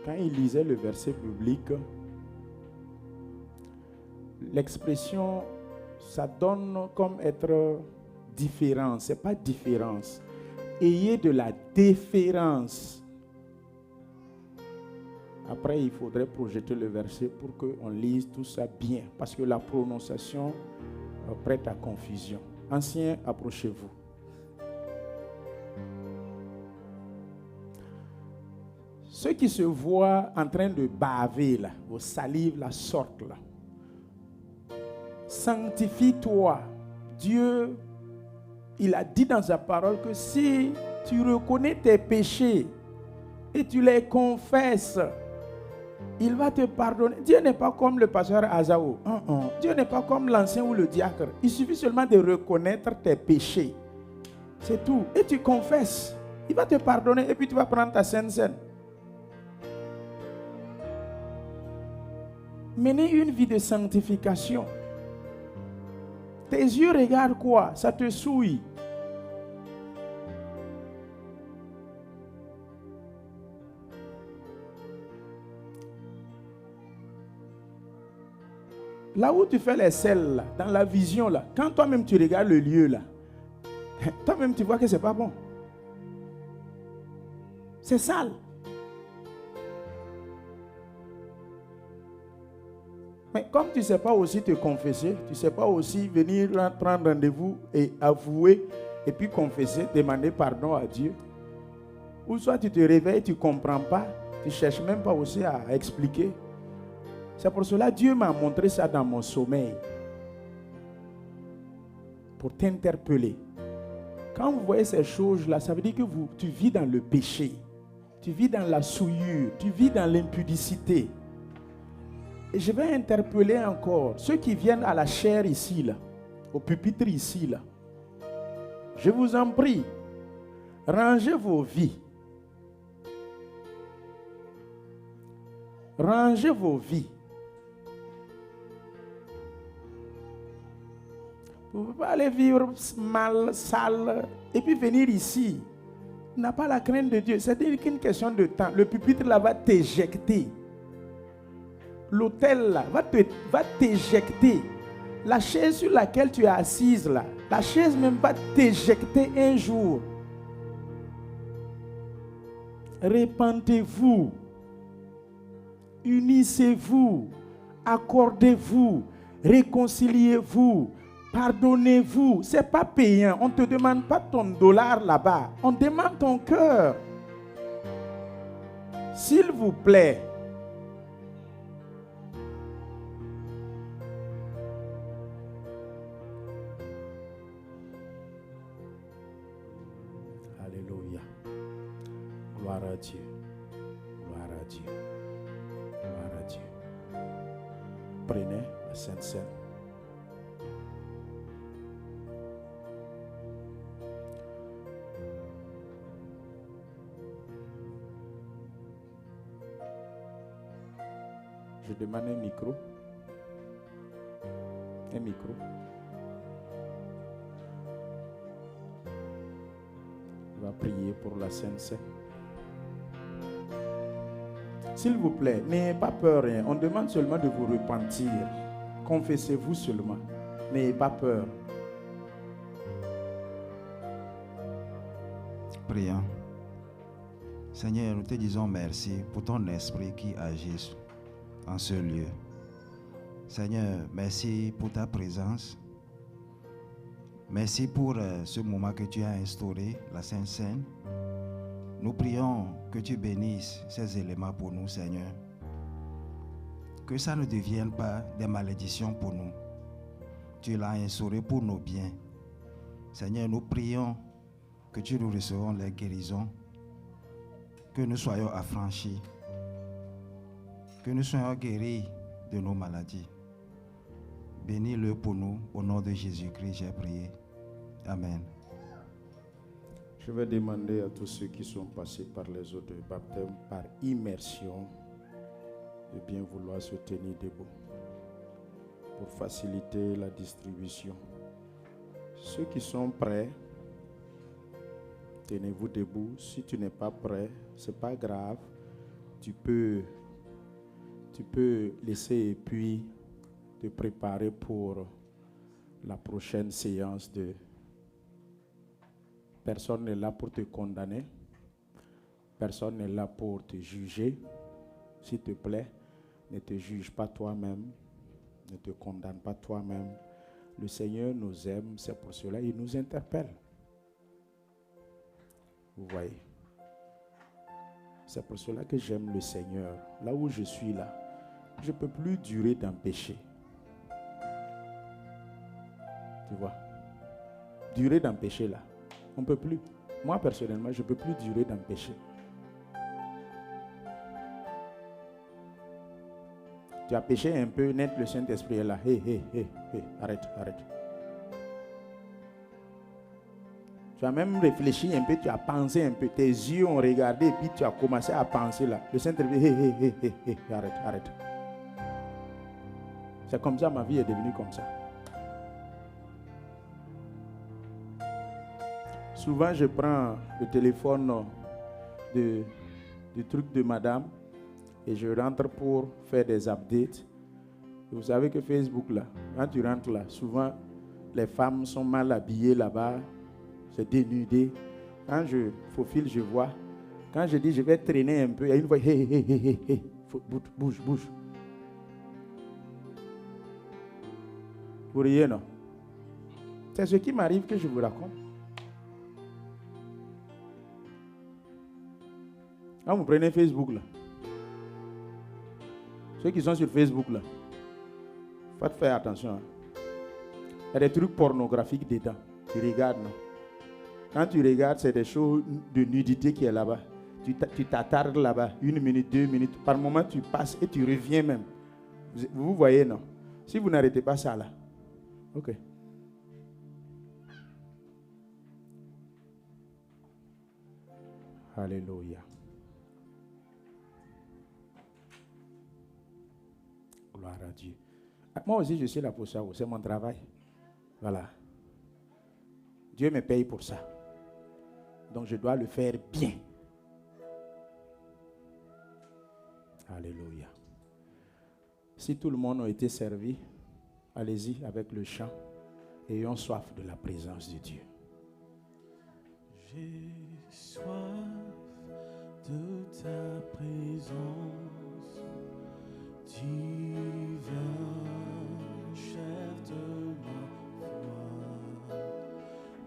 Quand il lisait le verset biblique, l'expression, ça donne comme être différent. Ce n'est pas différence. Ayez de la déférence. Après, il faudrait projeter le verset pour qu'on lise tout ça bien. Parce que la prononciation prête à confusion. Anciens, approchez-vous. Ceux qui se voient en train de baver, là, vos salives la sortent là. Sanctifie-toi. Dieu, il a dit dans sa parole que si tu reconnais tes péchés et tu les confesses, il va te pardonner. Dieu n'est pas comme le pasteur Azao. Dieu n'est pas comme l'ancien ou le diacre. Il suffit seulement de reconnaître tes péchés. C'est tout. Et tu confesses. Il va te pardonner et puis tu vas prendre ta Sainte Seine. Menez une vie de sanctification. Tes yeux regardent quoi? Ça te souille. Là où tu fais les selles, là, dans la vision, là, quand toi-même tu regardes le lieu, là, toi-même tu vois que ce n'est pas bon. C'est sale. Mais comme tu ne sais pas aussi te confesser, tu ne sais pas aussi venir prendre rendez-vous et avouer, et puis confesser, demander pardon à Dieu, ou soit tu te réveilles, tu ne comprends pas, tu ne cherches même pas aussi à expliquer. C'est pour cela que Dieu m'a montré ça dans mon sommeil. pour t'interpeller. Quand vous voyez ces choses-là, ça veut dire que tu vis dans le péché. Tu vis dans la souillure. Tu vis dans l'impudicité. Et je vais interpeller encore ceux qui viennent à la chaire ici, là, au pupitre ici, là. Je vous en prie, rangez vos vies. Rangez vos vies. Vous ne pouvez pas aller vivre mal, sale, et puis venir ici. Tu n'as pas la crainte de Dieu. C'est qu'une question de temps. Le pupitre là va t'éjecter. L'autel là va t'éjecter. La chaise sur laquelle tu es assise là, la chaise même va t'éjecter un jour. Répentez-vous. Unissez-vous. Accordez-vous. Réconciliez-vous. Pardonnez-vous. Ce n'est pas payant. On ne te demande pas ton dollar là-bas. On demande ton cœur. S'il vous plaît. Alléluia. Gloire à Dieu. Gloire à Dieu. Gloire à Dieu. Prenez la Sainte Seine. Je demande un micro. Un micro. On va prier pour la Sainte Seine. S'il vous plaît, n'ayez pas peur. Hein. On demande seulement de vous repentir. Confessez-vous seulement. N'ayez pas peur. Prions. Seigneur, nous te disons merci pour ton esprit qui agit en ce lieu. Seigneur, merci pour ta présence. Merci pour ce moment que tu as instauré, la Sainte Seine. Nous prions que tu bénisses ces éléments pour nous, Seigneur. Que ça ne devienne pas des malédictions pour nous. Tu l'as instauré pour nos biens. Seigneur, nous prions que tu nous recevrons les guérisons, que nous soyons affranchis, que nous soyons guéris de nos maladies. Bénis-le pour nous, au nom de Jésus-Christ, j'ai prié. Amen. Je vais demander à tous ceux qui sont passés par les eaux de baptême, par immersion, de bien vouloir se tenir debout pour faciliter la distribution. Ceux qui sont prêts, tenez-vous debout. Si tu n'es pas prêt, ce n'est pas grave. Tu peux laisser et puis te préparer pour la prochaine séance de... Personne n'est là pour te condamner. Personne n'est là pour te juger. S'il te plaît, ne te juge pas toi-même. Ne te condamne pas toi-même. Le Seigneur nous aime, c'est pour cela qu'il nous interpelle. Vous voyez. C'est pour cela que j'aime le Seigneur. Là où je suis là, je ne peux plus durer dans le péché. Tu vois. Durer dans le péché là. On ne peut plus. Moi personnellement, je ne peux plus durer dans le péché. Tu as péché un peu, net, le Saint-Esprit est là. Hé, arrête. Tu as même réfléchi un peu, tu as pensé un peu, tes yeux ont regardé, et puis tu as commencé à penser là. Le Saint-Esprit, arrête. C'est comme ça, ma vie est devenue comme ça. Souvent, je prends le téléphone du truc de madame et je rentre pour faire des updates. Vous savez que Facebook, là, quand tu rentres là, souvent, les femmes sont mal habillées là-bas, c'est dénudé. Quand je faufile, je vois. Quand je dis je vais traîner un peu, il y a une voix, bouge. Vous riez, non? C'est ce qui m'arrive que je vous raconte. Quand vous prenez Facebook là, ceux qui sont sur Facebook là, faites faire attention. Hein. Il y a des trucs pornographiques dedans. Tu regardes, non? Quand tu regardes, c'est des choses de nudité qui est là-bas. Tu t'attardes là-bas, 1 minute, 2 minutes. Par moment, tu passes et tu reviens même. Vous voyez, non? Si vous n'arrêtez pas ça là. Ok. Alléluia. Gloire à Dieu. Moi aussi, je suis là pour ça. C'est mon travail. Voilà. Dieu me paye pour ça. Donc, je dois le faire bien. Alléluia. Si tout le monde a été servi, allez-y avec le chant. Ayons soif de la présence de Dieu. J'ai soif de ta présence, divin chef de ma foi.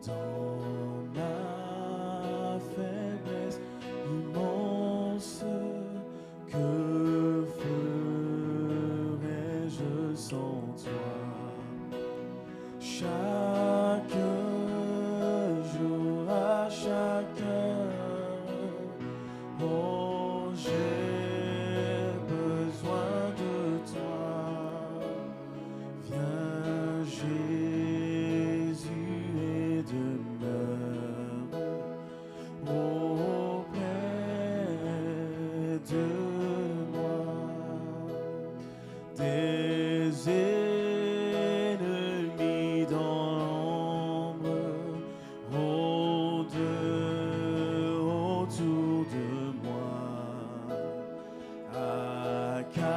Dans ma faiblesse immense, que ferais-je sans toi? Chaque jour, à chaque heure, oh, j'ai besoin de toi. Viens, Jésus, et demeure auprès de moi. Des ennemis dans l'ombre rôdent autour de moi,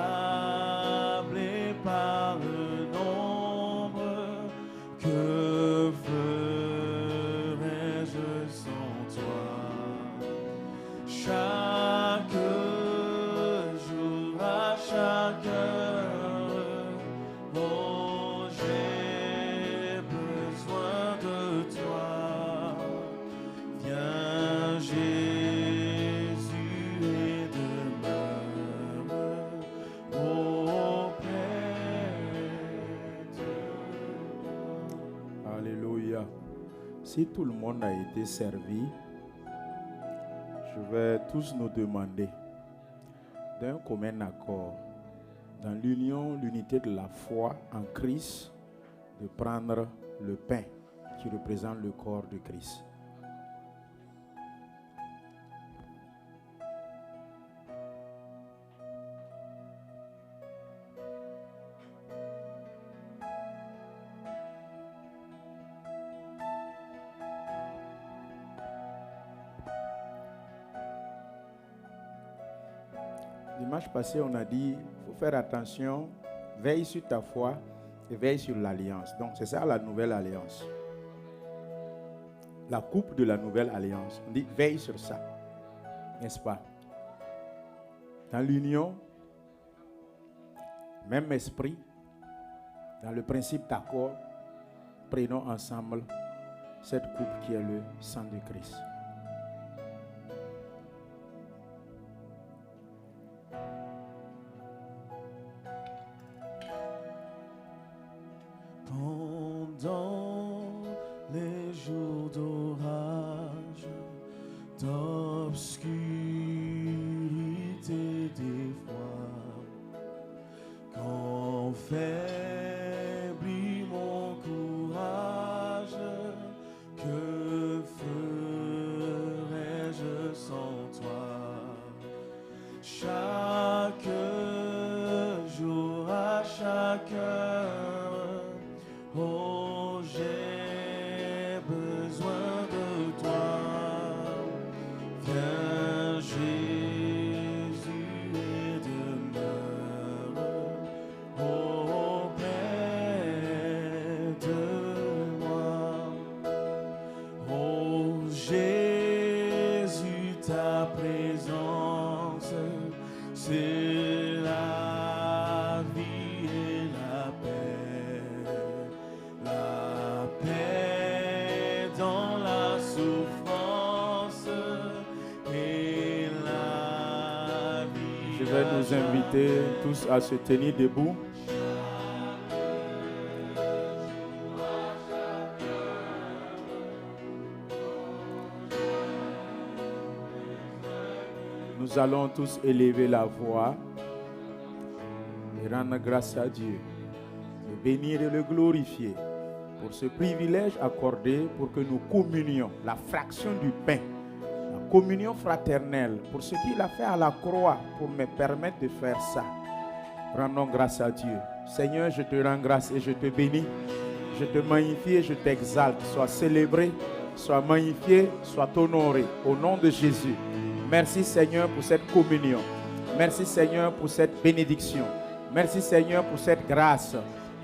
accablés par le nombre. Que ferais-je sans toi? Chaque jour, à chaque heure, oh, j'ai besoin de toi. Viens, Jésus, et demeure auprès de moi. Alléluia. Si tout le monde a été servi, je vais tous nous demander d'un commun accord, dans l'union, l'unité de la foi en Christ, de prendre le pain qui représente le corps de Christ. Dimanche passé, on a dit, il faut faire attention, veille sur ta foi et veille sur l'alliance. Donc, c'est ça la nouvelle alliance. La coupe de la nouvelle alliance. On dit, veille sur ça. N'est-ce pas? Dans l'union, même esprit, dans le principe d'accord, prenons ensemble cette coupe qui est le sang de Christ. Pendant les jours d'orage, d'obscurité des fois, quand faiblit mon courage, que ferais-je sans toi? Chaque jour, à chaque heure, oh, j'ai besoin de toi. Viens, Jésus, et demeure auprès de moi. Oh, Jésus, ta présence, c'est la vie et la paix. La paix dans la souffrance et la vie. Je vais nous inviter tous à se tenir debout. Nous allons tous élever la voix et rendre grâce à Dieu, le bénir et le glorifier pour ce privilège accordé pour que nous communions la fraction du pain, la communion fraternelle, pour ce qu'il a fait à la croix, pour me permettre de faire ça. Rendons grâce à Dieu. Seigneur, je te rends grâce et je te bénis. Je te magnifie et je t'exalte. Sois célébré, sois magnifié, sois honoré. Au nom de Jésus. Merci Seigneur pour cette communion. Merci Seigneur pour cette bénédiction. Merci Seigneur pour cette grâce.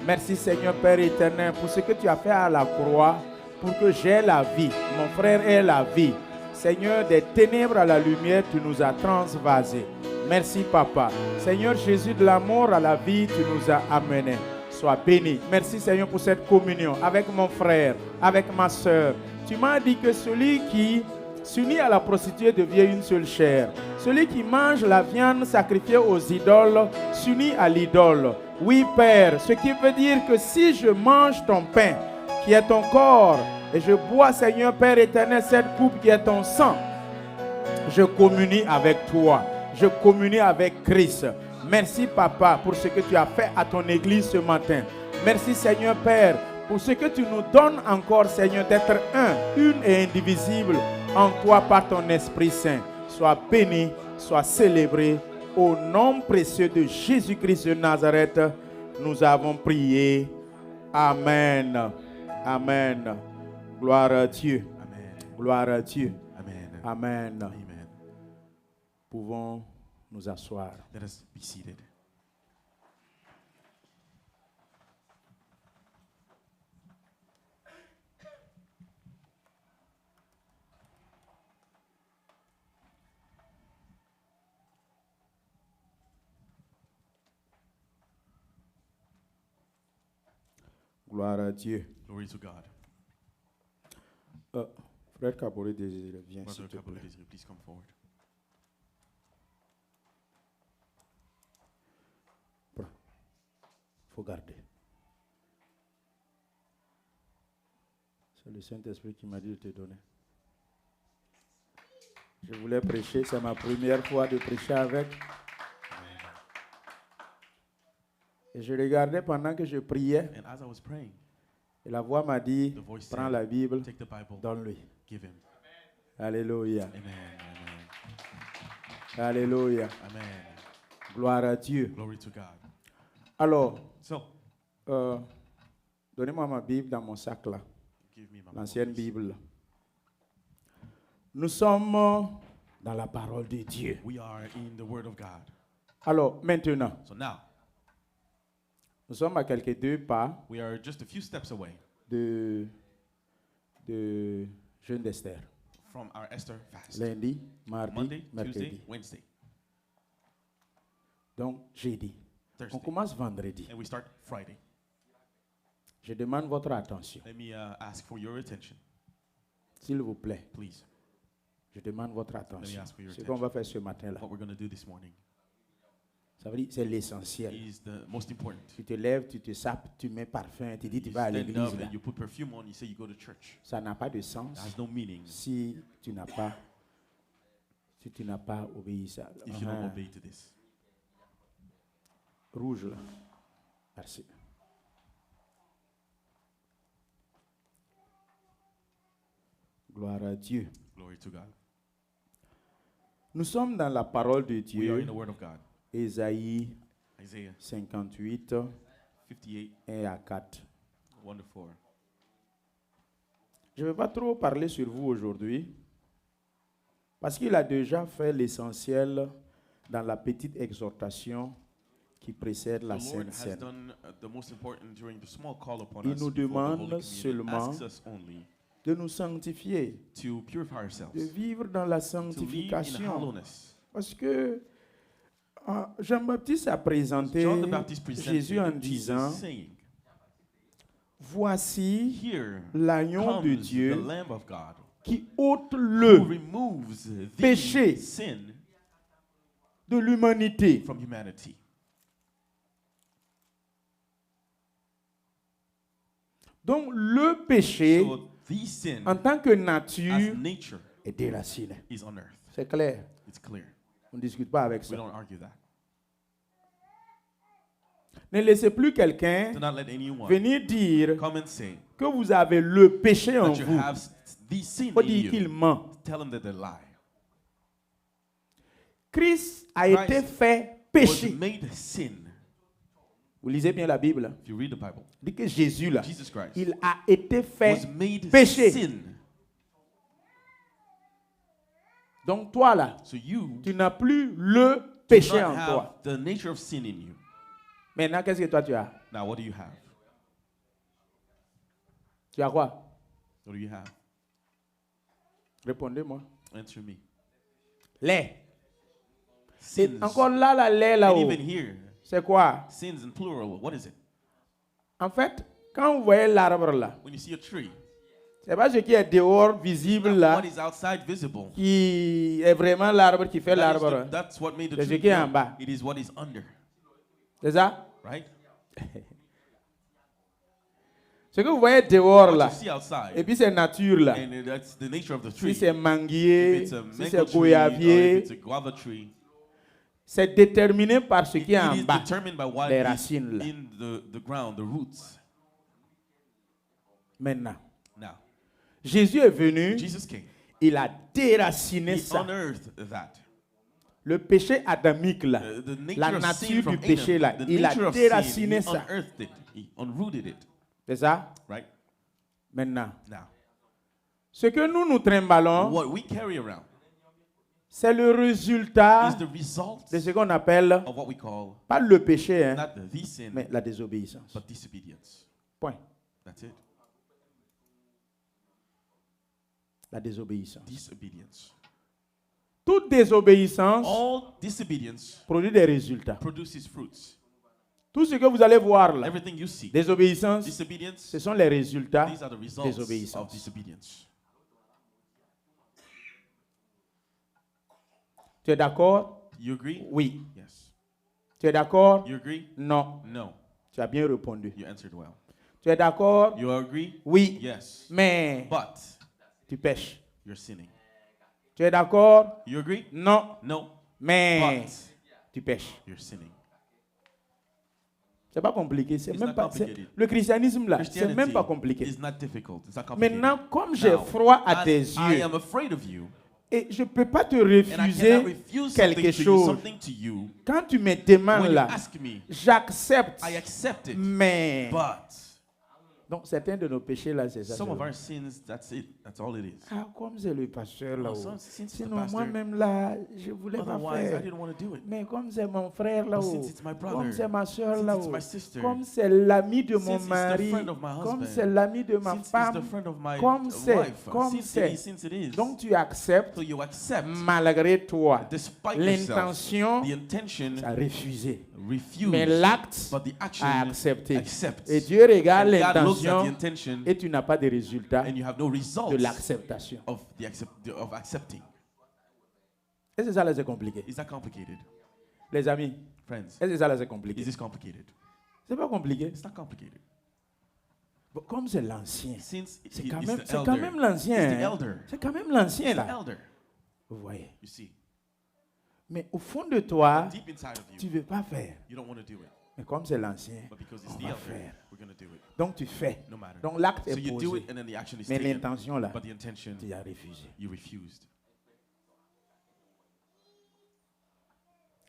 Merci Seigneur Père éternel pour ce que tu as fait à la croix pour que j'aie la vie. Mon frère ait la vie. Seigneur, des ténèbres à la lumière, tu nous as transvasés. Merci Papa. Seigneur Jésus, de la mort à la vie, tu nous as amenés. Sois béni. Merci Seigneur pour cette communion avec mon frère, avec ma soeur. Tu m'as dit que celui qui s'unit à la prostituée devient une seule chair. Celui qui mange la viande sacrifiée aux idoles s'unit à l'idole. Oui Père, ce qui veut dire que si je mange ton pain, qui est ton corps, et je bois Seigneur Père éternel cette coupe qui est ton sang, je communie avec toi. Je communie avec Christ. Merci Papa pour ce que tu as fait à ton église ce matin. Merci Seigneur Père pour ce que tu nous donnes encore Seigneur d'être un, une et indivisible en toi par ton Esprit Saint. Sois béni, sois célébré. Au nom précieux de Jésus-Christ de Nazareth, nous avons prié. Amen. Amen. Gloire à Dieu. Amen. Gloire à Dieu. Amen. Amen. Amen. Pouvons nous asseoir. Let us be seated. Gloire à Dieu. Glory to God. Frère Kaboré Désiré, viens s'il Brother te Kabule plaît. Desiré, please come forward. Il faut garder. C'est le Saint-Esprit qui m'a dit de te donner. Je voulais prêcher, c'est ma première fois de prêcher avec. Et je regardais pendant que je priais, And as I was praying, et la voix m'a dit, the voice prends said, la Bible, take the Bible, donne-lui. give him. Alléluia. Amen. Amen. Alléluia. Amen. Gloire à Dieu. Glory to God. Alors, So, donnez-moi ma Bible dans mon sac là, give me my l'ancienne Bible. Bible. Nous sommes dans la parole de Dieu. We are in the Word of God. Alors, maintenant, So now, nous sommes à quelques 2 pas we are just a few steps away de jeûne d'Esther. from our Esther fast. Lundi, mardi, Monday, Tuesday, mercredi. Wednesday, Donc, jeudi. On Thursday. commence vendredi. And we start Friday. Je demande votre attention, Let me ask for your attention, s'il vous plaît. please. Je demande votre attention. ask for your Ce qu'on va faire ce matin-là, What we're going to do this morning ça veut dire c'est l'essentiel. is the most important. Tu te lèves, tu te sapes, tu mets parfum, tu dis tu You vas à stand l'église. up là. and you put perfume on, you say you go to church. Ça n'a pas de It sens has no meaning si tu n'as pas obéi ça. if you don't obey to this. Rouge là. Merci. Gloire à Dieu. Glory to God. Nous sommes dans la parole de We are in Dieu, the Word of God. Ésaïe Isaiah 58, 58, 1 à 4. 1 to 4. Je ne vais pas trop parler sur vous aujourd'hui, parce qu'il a déjà fait l'essentiel dans la petite exhortation qui précède la The Lord Sainte has Seine. done the most important during the small call upon Il us. nous before the demande Holy Communion. seulement Asks us only De nous sanctifier, to purify ourselves, de vivre dans la to live in sanctification. hollowness. Parce que Jean-Baptiste a présenté John the Baptist presented Jésus en Jesus disant, saying, voici here l'agneau de comes the Dieu Lamb of God qui ôte who le removes the péché sin de l'humanité. from humanity. Donc le péché So the sin en tant que as nature nature est déraciné. is on earth. C'est clair. It's clear. On ne discute pas avec We ça. don't argue that. Ne laissez plus quelqu'un Do not let anyone venir dire come and say que vous avez le péché en that you vous. have the sin Il faut in dire qu'il you. ment. Tell them that they lie. Christ a Christ été fait Was péché. made sin. Vous lisez bien la Bible. If you read the Bible, Il dit que Jésus, là, Jesus Christ il a été fait was made péché. sin. Donc toi, là, So you tu n'as plus le do péché not en have toi. the nature of sin in you. Maintenant, qu'est-ce que toi tu as? Now, what do you have? Tu as quoi? What do you have? Répondez-moi. Answer me. Lait. Sins. Et encore là, la lait And là-haut. even here, C'est quoi? sins in plural. What is it? En fait, quand vous voyez l'arbre là, When you see a tree, c'est pas ce qui est dehors, visible not là, what is outside visible. qui est vraiment l'arbre qui fait That is l'arbre. that's what made the C'est ce tree qui est en grow. bas. It is what is under, C'est ça? right? Ce que vous voyez dehors What là, you see outside, et puis c'est nature là. and that's the nature of the Si tree. c'est If manguier, it's a si mango c'est tree, or if goyavier, it's a guava tree, c'est déterminé par ce it qui est en is bas. determined by what les is racines, là. in the ground, the roots. Maintenant, Now, Jésus est venu, Jesus came. il a déraciné He ça. unearthed that. Le péché adamique là, The nature la of sin nature from du péché là, Adam, the il a nature of sin, déraciné he ça. unearthed it. He unrooted it, C'est ça? right? Maintenant, Now, ce que nous trimballons, what we carry around c'est le résultat is the result de ce qu'on appelle, of what we call pas le péché, hein, not the sin, mais la désobéissance. but disobedience. Point. That's it. La désobéissance. Disobedience. Toute désobéissance All disobedience produit des résultats. produces fruits. Tout ce que vous allez voir là, Everything you see, désobéissance, disobedience, ce sont les résultats these are the results of désobéissance. disobedience. Tu es d'accord? You agree? Oui. Yes. Tu es d'accord? You agree? Non. No. Tu as bien répondu. You answered well. Tu es d'accord? You agree? Oui. Yes. Mais But tu pêches. you're sinning. Tu es d'accord? You agree? Non. No. Mais But tu pêches. you're sinning. C'est pas compliqué. C'est It's même not pas. complicated. Le christianisme là, c'est Christianity même pas compliqué. is not difficult. It's not complicated. Maintenant, comme j'ai Now, froid à as tes I yeux am afraid of you, et je peux pas te and I refuser cannot refuse quelque something to you, chose. something to you. Quand tu me demandes When you là, ask me, j'accepte. I accept it. Mais But donc certains de nos péchés là, c'est ça. some of c'est- our sins, that's it. That's all it is. Ah, comme c'est le pasteur No, là-haut. since the Sinon, pastor, moi-même là, je voulais pas otherwise I faire. didn't want to do it. Mais comme c'est mon frère But là-haut, since it's my brother, comme c'est ma soeur since it's là-haut, my sister, comme c'est l'ami de mon since it's the mari, friend of my comme husband, c'est l'ami de ma since it's the femme, friend of my comme c'est, wife, comme since c'est. it is, since it is. Donc tu acceptes So you accept, malgré toi. despite yourself, L'intention the intention a refusé. refused, Mais l'acte but the action a accepté. accepts. Et Dieu regarde And God looks at the l'intention intention, et tu n'as pas de résultat and you have no de results l'acceptation. of of accepting. Est-ce que ça là c'est compliqué? Is that complicated, Les amis, friends? est-ce que ça là c'est Is compliqué? this complicated? C'est pas compliqué. It's not complicated. Bon, comme c'est l'ancien, Since c'est he quand is même, the c'est elder, quand même l'ancien. he's the hein. elder. C'est quand même l'ancien He's the là. elder. Vous voyez. You see, Mais au fond de toi, deep inside of tu you, veux pas faire. you don't want to do it, Mais comme c'est l'ancien, but because it's on the va elder, faire. we're going to do it, Donc tu fais. no matter. Donc l'acte So est you do posé. it, and then the action is Mais taken, l'intention là, but the intention tu as refusé. you refused.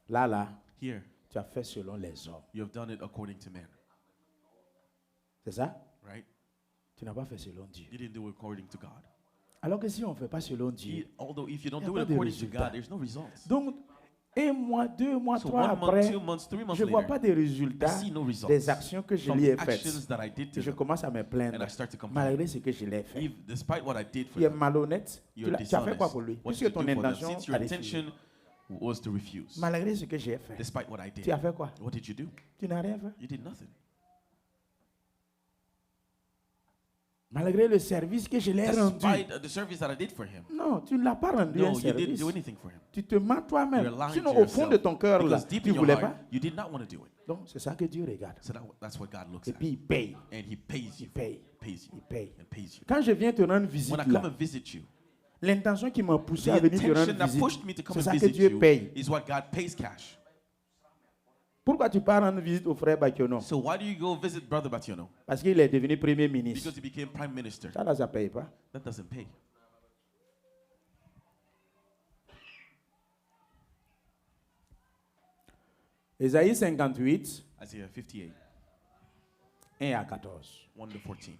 Là, Here, tu as fait selon les hommes. you have done it according to man, C'est ça? right? Tu n'as pas fait selon Dieu. You didn't do it according to God. Alors que si on ne fait pas selon Dieu, Although if you don't Y a do pas it de according to résultat. God, there's no results. donc 1 mois, 2 mois, So 3 1 month, après, 2 months, 3 months je ne vois later, pas de I résultats see no results des actions que je from lui ai the faites. actions that I did to Et je them, commence à me plaindre and I start to complain. malgré ce que je l'ai fait. Despite what I did for Tu es them, malhonnête. you're Tu as fait quoi dishonest. pour lui? What did Puisque you ton do for them? intention Since your a refusé. intention was to refuse, Malgré ce que j'ai fait, despite what I tu did, as fait quoi? what did you do? Tu n'as rien fait. You did nothing. Malgré le service que je l'ai rendu. Despite the service that I did for him. Non, tu ne l'as pas rendu un No, you didn't service. do anything for him. Tu te mens You're toi-même. lying Sinon, to au fond de yourself. ton cœur, là, Because deep tu in ne your voulais heart, pas. you did not want to do it. Donc, c'est ça que Dieu regarde. So that's what God looks Et at. puis, il paye. And he pays Il you. paye. Pays you. Il paye. And pays you. Quand je viens te rendre visite, When I come là, and visit you, L'intention qui m'a poussé The à venir te intention rendre that visite, pushed me to come c'est and ça que visit Dieu you paye. is what God pays cash. Pourquoi tu pars rendre visite au frère Bakiono? So why do you go visit Brother Bationo? Parce qu'il est devenu premier ministre. Because he became prime minister. Ça, là, ça paye pas. That doesn't pay. Ésaïe 58, Isaiah 58, 1 à 14. 1 to 14.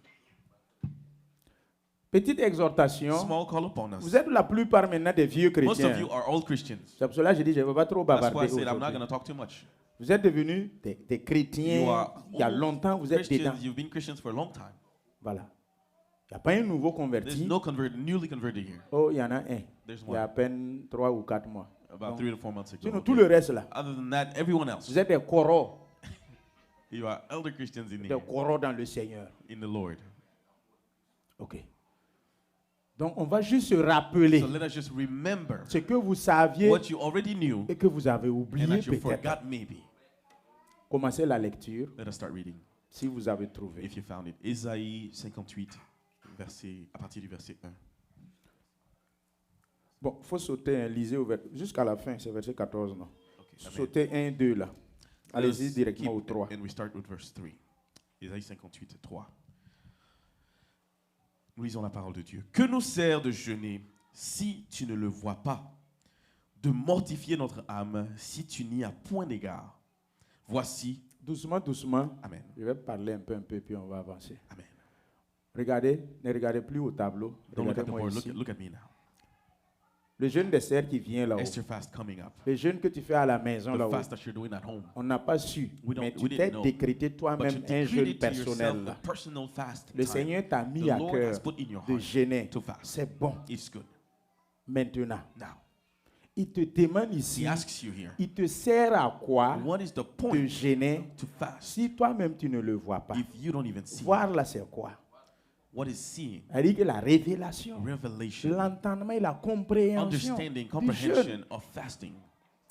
Petite exhortation. Small call upon us. Vous êtes la plupart maintenant des vieux Most of chrétiens. you are old Christians. C'est pour cela que je dis, je ne vais pas trop That's why I bavarder said I'm not aujourd'hui. going to talk too much. Vous êtes devenus des You chrétiens. are Il y a old longtemps, vous êtes Christians. dedans. You've been Christians for a long time. Voilà. Il n'y a pas un nouveau There's converti. no newly converted here. Oh, il y en a un. There's Il y a à one. peine 3 ou 4 mois. About Donc, 3 to 4 months ago. sinon, Okay. tout le reste là, Other than that, everyone else, vous êtes des coraux. you are elder Christians in Des here, coraux dans le Seigneur. in the Lord. OK. Donc, on va juste se rappeler So let us just remember ce que vous saviez what you already knew et que vous avez and oublié that you peut-être. forgot maybe. Commencez la lecture Let us start reading. si vous avez trouvé. If you found it. Ésaïe 58, à partir du verset 1. Bon, il faut sauter, hein, lisez jusqu'à la fin, c'est verset 14, non? Okay, amen. Sautez 1, 2 là. Allez-y Let's directement keep- au 3. And we start with verse 3. Ésaïe 58, 3. Nous lisons la parole de Dieu. Que nous sert de jeûner si tu ne le vois pas, de mortifier notre âme si tu n'y as point d'égard. Voici, Doucement, doucement. Amen, Je vais parler un peu, puis on va avancer. Amen. Regardez, ne regardez plus au tableau. Don't look at the Regardez-moi board, ici. look at me now. Le jeûne d'Esther qui vient là-haut. Esther fast coming up. Le jeûne que tu fais à la maison The là-haut. fast that you're doing at home. On n'a pas su. We Mais don't- tu we t'es didn't know. décrété But toi-même you un decreed jeûne it to personnel. yourself, a là. personal fast Le time. Seigneur t'a The mis à Lord cœur has put in your de heart jeûner. to fast. C'est bon. It's good. Maintenant, Now, il te demande he ici, asks you here, il te sert à quoi what is the de point jeûner to fast si toi-même tu ne le vois pas? if you don't even see? Voir là, c'est quoi? What is seeing? Elle dit que la révélation, Revelation, l'entendement et la compréhension understanding, du jeûne. comprehension of fasting.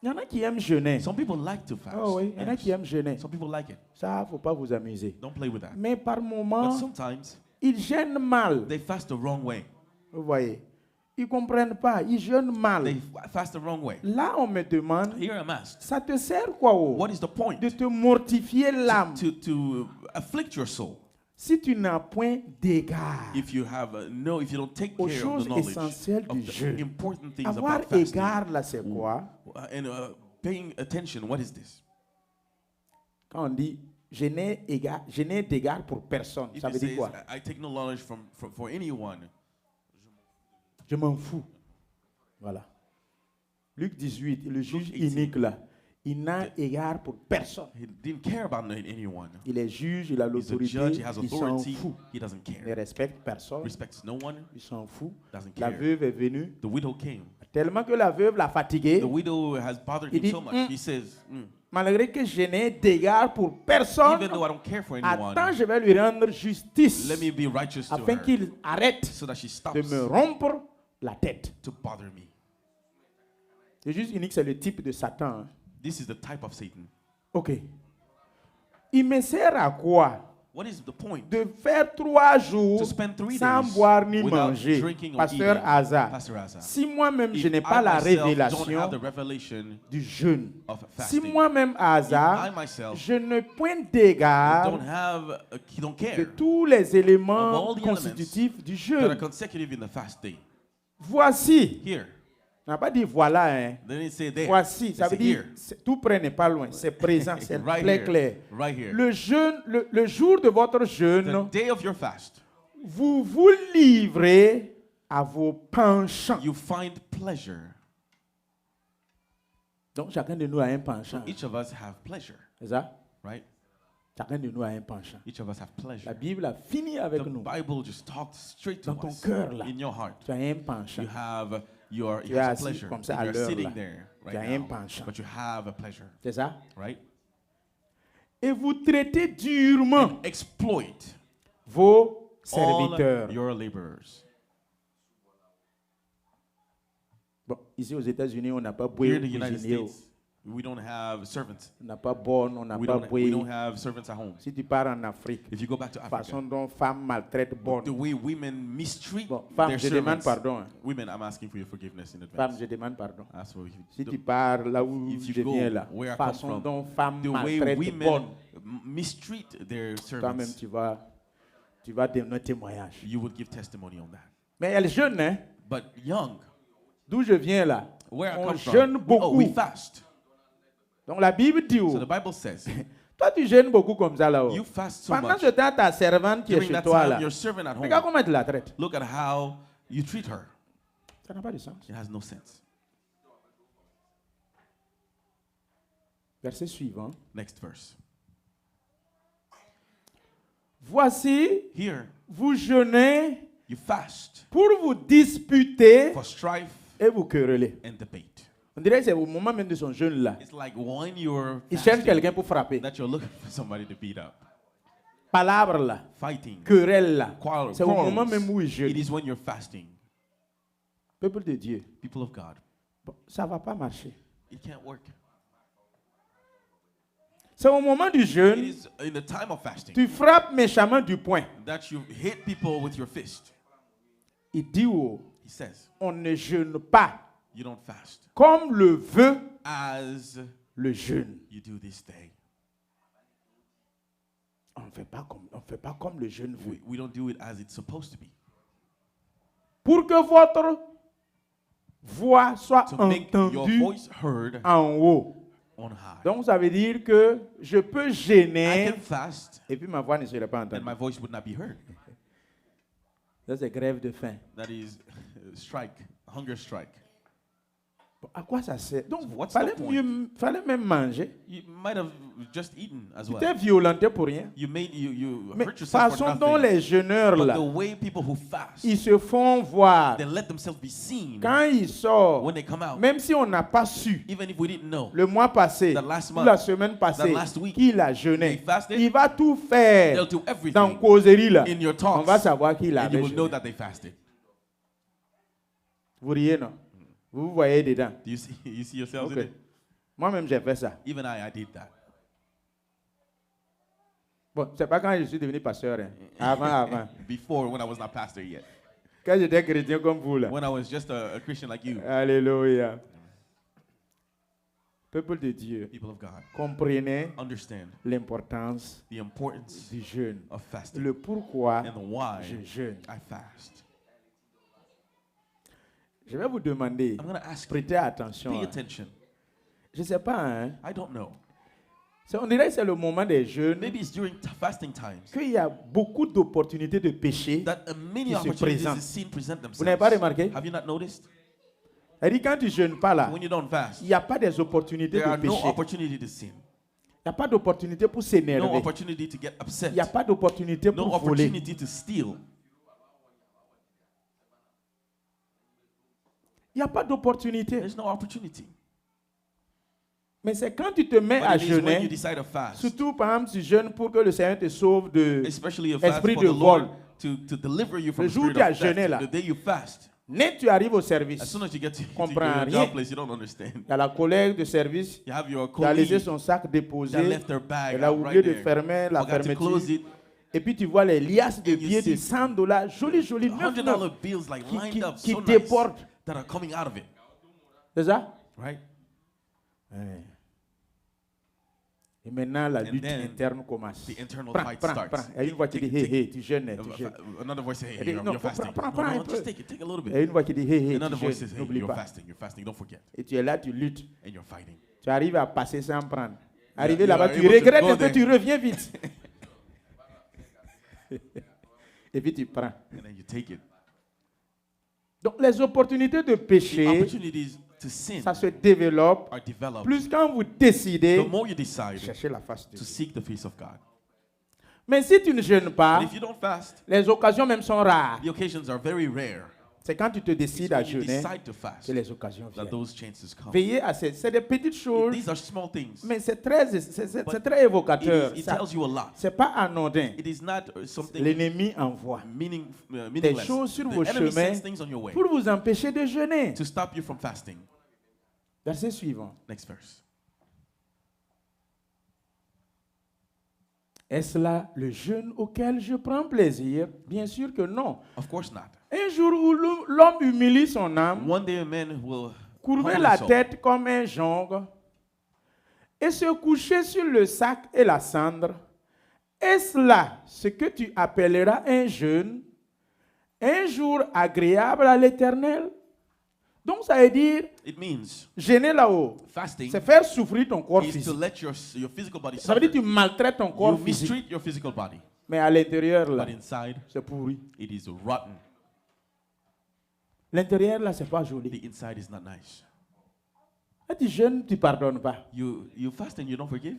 Il y en a qui aiment jeûner. Some people like to fast. Oh oui, il y en a Yes. qui aiment jeûner. Some people like it. Ça, il ne faut pas vous amuser. Don't play with that. Mais par But moments, sometimes ils jeûnent mal. they fast the wrong way. Vous voyez? Ils ne comprennent pas. Ils jeûnent mal. They fast the wrong way. Là, on me demande, Here I'm asked, ça te sert quoi? what is the point? De te mortifier l'âme. To afflict your soul Si tu n'as point d'égard. if you have if you don't take Aux care of choses the knowledge essentielles of du the jeûne. important things Avoir about fasting. égard, là, c'est quoi? And paying attention, what is this? Quand on dit je n'ai d'égard pour personne, If ça it veut dire says, quoi? I take no knowledge for anyone, Je m'en fous. Voilà. Luc 18, le juge 18. unique là, il n'a égard pour personne. he didn't care about anyone. Il est juge, il a He's a l'autorité, judge, he has il s'en authority, fout. he doesn't Il ne care. respecte personne, Respects no one, il s'en fout. doesn't La care. veuve est venue, The widow came. tellement que la veuve l'a fatigué, The widow has bothered Il him dit, so much. He says, malgré que je n'ai d'égard pour personne, even though I don't care for anyone, attends, je vais lui rendre justice let me be righteous to afin her qu'il arrête so that she de stops me rompre la tête. to bother me. Le juge unique, c'est le type de Satan. hein. This is the type of Satan. Ok. Il me sert à quoi? What is the point? De faire 3 jours To spend 3 sans days boire ni without manger. drinking or Pasteur eating. Asa, Pastor Asa. si moi-même je If n'ai I pas la myself don't have révélation the revelation du jeûne, of si fasting, moi-même Asa, I myself je ne point don't d'égard don't de care tous les Of éléments all the elements constitutifs du that are jeûne. consecutive in the fast day. Voici, Here, on n'a pas dit voilà, hein. they didn't say there. Voici, ça They veut say dire here. tout près n'est pas loin, c'est présent, c'est Right très here. clair. Right here. Le jeûne, le jour de votre jeûne, The day of your fast, vous vous livrez à vos penchants. you find pleasure. Donc chacun de nous a un penchant. Each of us have pleasure, C'est ça? right? Chacun de nous a un penchant. Each of us have La pleasure. Bible a fini avec The nous. Bible just talked straight to Dans ton us. cœur, là. In your heart, Tu as un penchant. you have Tu es you have a assis pleasure. comme ça à You're l'heure, sitting là. there Tu as right un now, penchant. but you have a pleasure, C'est ça? right? Et vous traitez durement Exploit vos all serviteurs. your laborers. Bon, ici aux États-Unis, on n'a pas Here boué in the United cuisinier. States, We don't have servants. On n'a pas bonne, on n'a We pas don't bouée. have servants at home. Si tu pars en Afrique, If you go back to la Africa, façon dont femmes maltraitent bonne. the way women mistreat Bon, femme, their je demande servants. pardon. Hein. Women, I'm asking for your forgiveness in Femme, advance. je demande pardon. That's what Si tu pars là où If you je go viens là, where I come façon from, dont femmes the way maltraitent women bonne, mistreat their toi-même servants, tu vas donner un témoignage. you would give testimony on that. Mais elle est jeune, hein? But young, D'où je viens là, where I on come jeûne from, beaucoup. we fast. Donc la Bible dit, So the Bible says, toi tu jeûnes beaucoup comme ça là-haut. you fast so Pendant much. ce temps, ta servante qui est During chez that toi time, là, your servant at regarde home, comment tu la traites. look at how you treat her. Ça n'a pas de sens. It has no sense. Verset suivant. Next verse. Voici, Here, vous jeûnez you fast pour vous disputer for strife et vous quereller. and debate. On dirait que c'est au moment même de son jeûne là. It's like when you're Il cherche fasting, quelqu'un pour frapper. that you're looking for somebody to beat up. Palabre là, Fighting. querelle là. Quarrels. C'est au moment même où il It jeûne. is when you're fasting. Peuple de Dieu, People of God, bon, ça ne va pas marcher. it can't work. C'est au moment du It jeûne, is in the time of fasting tu frappes méchamment du poing. that you hit people with your fist. Il dit, oh, He says, on ne jeûne pas you don't fast comme le veut as le jeûne. you do this day. On ne fait pas comme le jeûne veut. We don't do it as it's supposed to be. Pour que votre voix soit To make your entendue voice heard en haut. on high. Donc ça veut dire que je peux I gêner can fast et puis ma voix ne serait pas and entendue. my voice would not be heard. Ça c'est grève de faim. That is strike, hunger strike. Bon, à quoi ça sert? Donc What's fallait the point? fallait même manger. You might have just eaten as Tu well. t'es violenté pour rien. You Mais hurt yourself for façon dont nothing. les jeûneurs But là, the way people who fast, ils se font voir. they let themselves be seen Quand ils sortent, when they come out. même si on n'a pas su Even if we didn't know, le mois passé The last ou month, la semaine passée the last week, qu'il a jeûné, they fasted, il va tout faire they'll do dans everything causerie là. in your On talks, va savoir qu'il and avait you will know jeûné. that they fasted. Vous riez, non? Vous vous voyez dedans. Do you see, you see yourselves Ok. in it? Moi-même, j'ai fait ça. Even I did that. Bon, c'est pas quand je suis devenu pasteur. Hein. Avant. Before, when I was not pastor yet. Quand j'étais chrétien comme vous, là. When I was just a Christian like you. Alléluia. Peuple de Dieu, People of God, comprenez understand l'importance the importance du jeûne. of fasting Le pourquoi and why je jeûne. I fast. Je vais vous demander, I'm going to ask you, prêtez attention. pay Hein. attention. Je ne sais pas, hein. I don't know. On dirait que c'est le moment des jeûnes Maybe it's during fasting times qu'il y a beaucoup d'opportunités de péché. that many qui se opportunities présentent. is seen present Vous n'avez pas themselves. remarqué? Have you not noticed? C'est-à-dire quand tu ne jeûnes pas là, When you don't fast, il n'y a pas des opportunités there de are no péché. opportunity to sin, Il n'y a pas d'opportunité pour no s'énerver. opportunity to get upset, Il n'y a pas d'opportunité no pour voler. opportunity to steal. Il n'y a pas d'opportunité. There's no opportunity. Mais c'est quand tu te mets à But it is when you jeûner, decide to fast, surtout par exemple, tu jeûnes pour que le Seigneur te sauve de especially a fast esprit for de the Lord vol. to deliver you from Le the jour où spirit tu as of jeûné theft. là, The day you fast, dès que tu arrives au as service, soon as you get to comprends your rien. job place, you don't understand. il y a la collègue de service You have your qui a laissé colleague son sac that déposé, left their bag elle a out oublié right de there, fermer la forgot to close fermeture. it. Et puis tu vois les liasses de And you billets de see $100, jolis, neuf, $100 bills like qui- lined qui- up qui so nice déportent. that are coming out of it, C'est ça? right? Ouais. Et maintenant, la And lutte then interne commence. The internal Prends, fight prends, starts. prends. Il y a une voix qui dit, Take- hey, hey, tu jeûnes, tu jeûnes. Another voice says, hey, Elle dit, non, you're fasting. prends No, un no, peu. just take it a little Il y a bit. une voix qui dit, hey, hey, Another tu voice says, jeûnes, hey, n'oublie you're pas. fasting, don't forget. Et tu es là, tu luttes. And you're fighting. Tu arrives à passer sans prendre. Arrivé you là-bas, are tu able to regrettes go un peu, there. tu reviens vite. Et puis tu prends. And then you take it. Donc les opportunités de The péché, opportunities to sin ça se développe are developed. plus quand vous décidez The more you decide de chercher la face de to Dieu. seek the face of God. Mais si tu ne jeûnes pas, But if you don't fast, les occasions même sont rares. the occasions are very rare. C'est quand tu te It's décides à when you jeûner decide to fast que les occasions that viennent. those chances come. Veillez à c'est des petites choses, These are small things. mais c'est très It évocateur. is- it Ça- tells you a lot. C'est pas anodin. It is not something L'ennemi envoie des meaningless. choses sur The vos enemy chemins sends things on your way pour vous empêcher de jeûner. to stop you from fasting. Verset suivant. Next verse. Est-ce là le jeûne auquel je prends plaisir? Bien sûr que non. Of course not. Un jour où l'homme humilie son âme, One day a man will courber humble la his soul, tête comme un jongle et se coucher sur le sac et la cendre, est-ce là ce que tu appelleras un jeûne, un jour agréable à l'Éternel? Donc ça veut dire, it means jeûner là-haut, fasting c'est faire souffrir ton corps is to physique. let your physical body Ça veut dire suffer. que tu maltraites ton You corps physique. mistreat your physical body, Mais à l'intérieur, là, but inside c'est pourri. it is rotten. L'intérieur, là, c'est pas joli. The inside is not nice. Quand tu jeûnes, tu ne pardonnes pas. You fast and you don't forgive.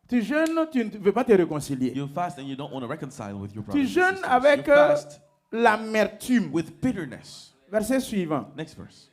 Tu jeûnes, tu ne veux pas te réconcilier. You fast and you don't want to reconcile with your brothers Tu and jeûnes sisters. avec You fast l'amertume. with bitterness. Verset suivant. Next verse.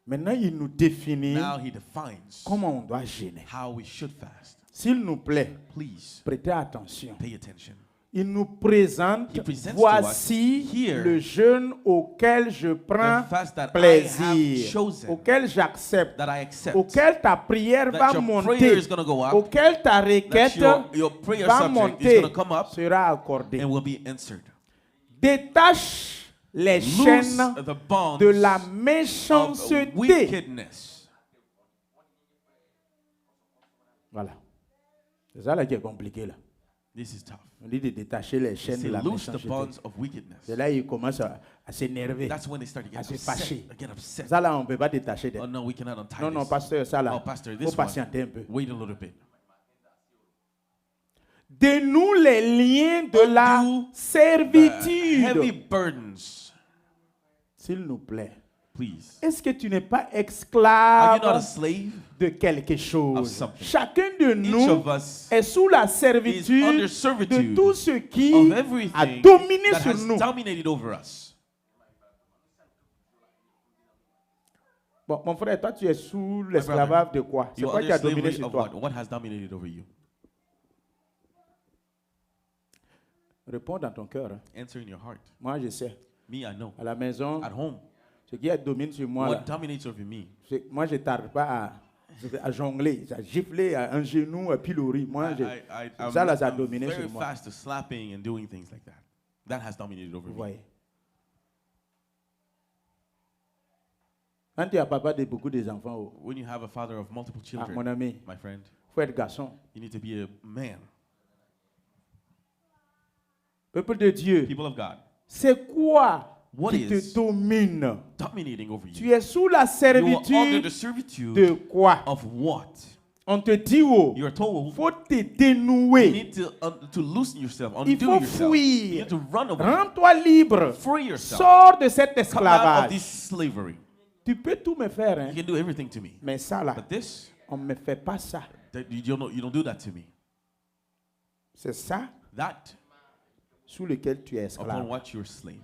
Maintenant, il nous définit Now he defines comment on doit jeûner. how we should fast. S'il nous plaît, Please prêtez attention. pay attention. Il nous présente, He presents to voici us here le jeûne auquel je prends The fast that I have plaisir, chosen, auquel j'accepte, that I accept, auquel ta prière that va your prayer monter, is going to go up, auquel ta that requête your prayer va subject is monter, going to come up sera accordée. and will be answered. Détache les Loose chaînes the bonds de la of méchanceté. wickedness. Voilà. C'est ça là qui est compliqué là. This is tough. On dit de détacher les chaînes Say, de la loose the méchanceté. bonds of wickedness. C'est là il commence à s'énerver. That's when they start to get À se upset. fâcher. Get upset. Ça là on ne peut pas détacher. Oh no, we cannot untie Non, non, this. pasteur, ça là. Oh, pastor, Il this faut patienter un peu. one, wait a little bit. Dénoue les liens de la Undo servitude. Heavy burdens, S'il nous plaît. please. Est-ce que tu n'es pas Are you not a esclave slave? de quelque Of chose? something. Chacun de Each nous of us est sous la is servitude under de servitude tout ce qui of a everything dominé that sur has nous. dominated over us. Bon, mon frère, toi, tu es sous l'esclavage de quoi? C'est You're quoi qui a under dominé slavery sur of toi? what? What has dominated over you? Réponds dans ton cœur. Hein. Answer in your heart. Moi, je sais. Me, I know. À la maison, At home, ce qui domine sur moi, what là, dominates over me? moi, je ne tarde pas à jongler, à gifler, à un genou, à pilori. Moi, I'm ça, là, ça a dominé very sur moi. fast to slapping and doing things like that. That has dominated over Vous me. voyez. Quand tu as papa de beaucoup des enfants, oh, When you have a father of multiple ah, mon children, ami, my friend, il faut être garçon. you need to be a man. Peuple de Dieu, People of God, c'est quoi What qui is te domine? dominating over Tu you. es sous la You are under servitude the servitude de quoi? of what? On te dit, oh, You are told faut te you dénouer. need to loosen yourself, Il undo faut yourself. You fuir. need to run away. Rends-toi libre. Free yourself. Sors de cet Come out of esclavage. this slavery. Tu peux tout me faire, hein? You can do everything to me. Mais ça là, But this, on ne me fait pas ça. you don't do that to me. C'est ça That sous lequel tu es upon esclave. what you're slave.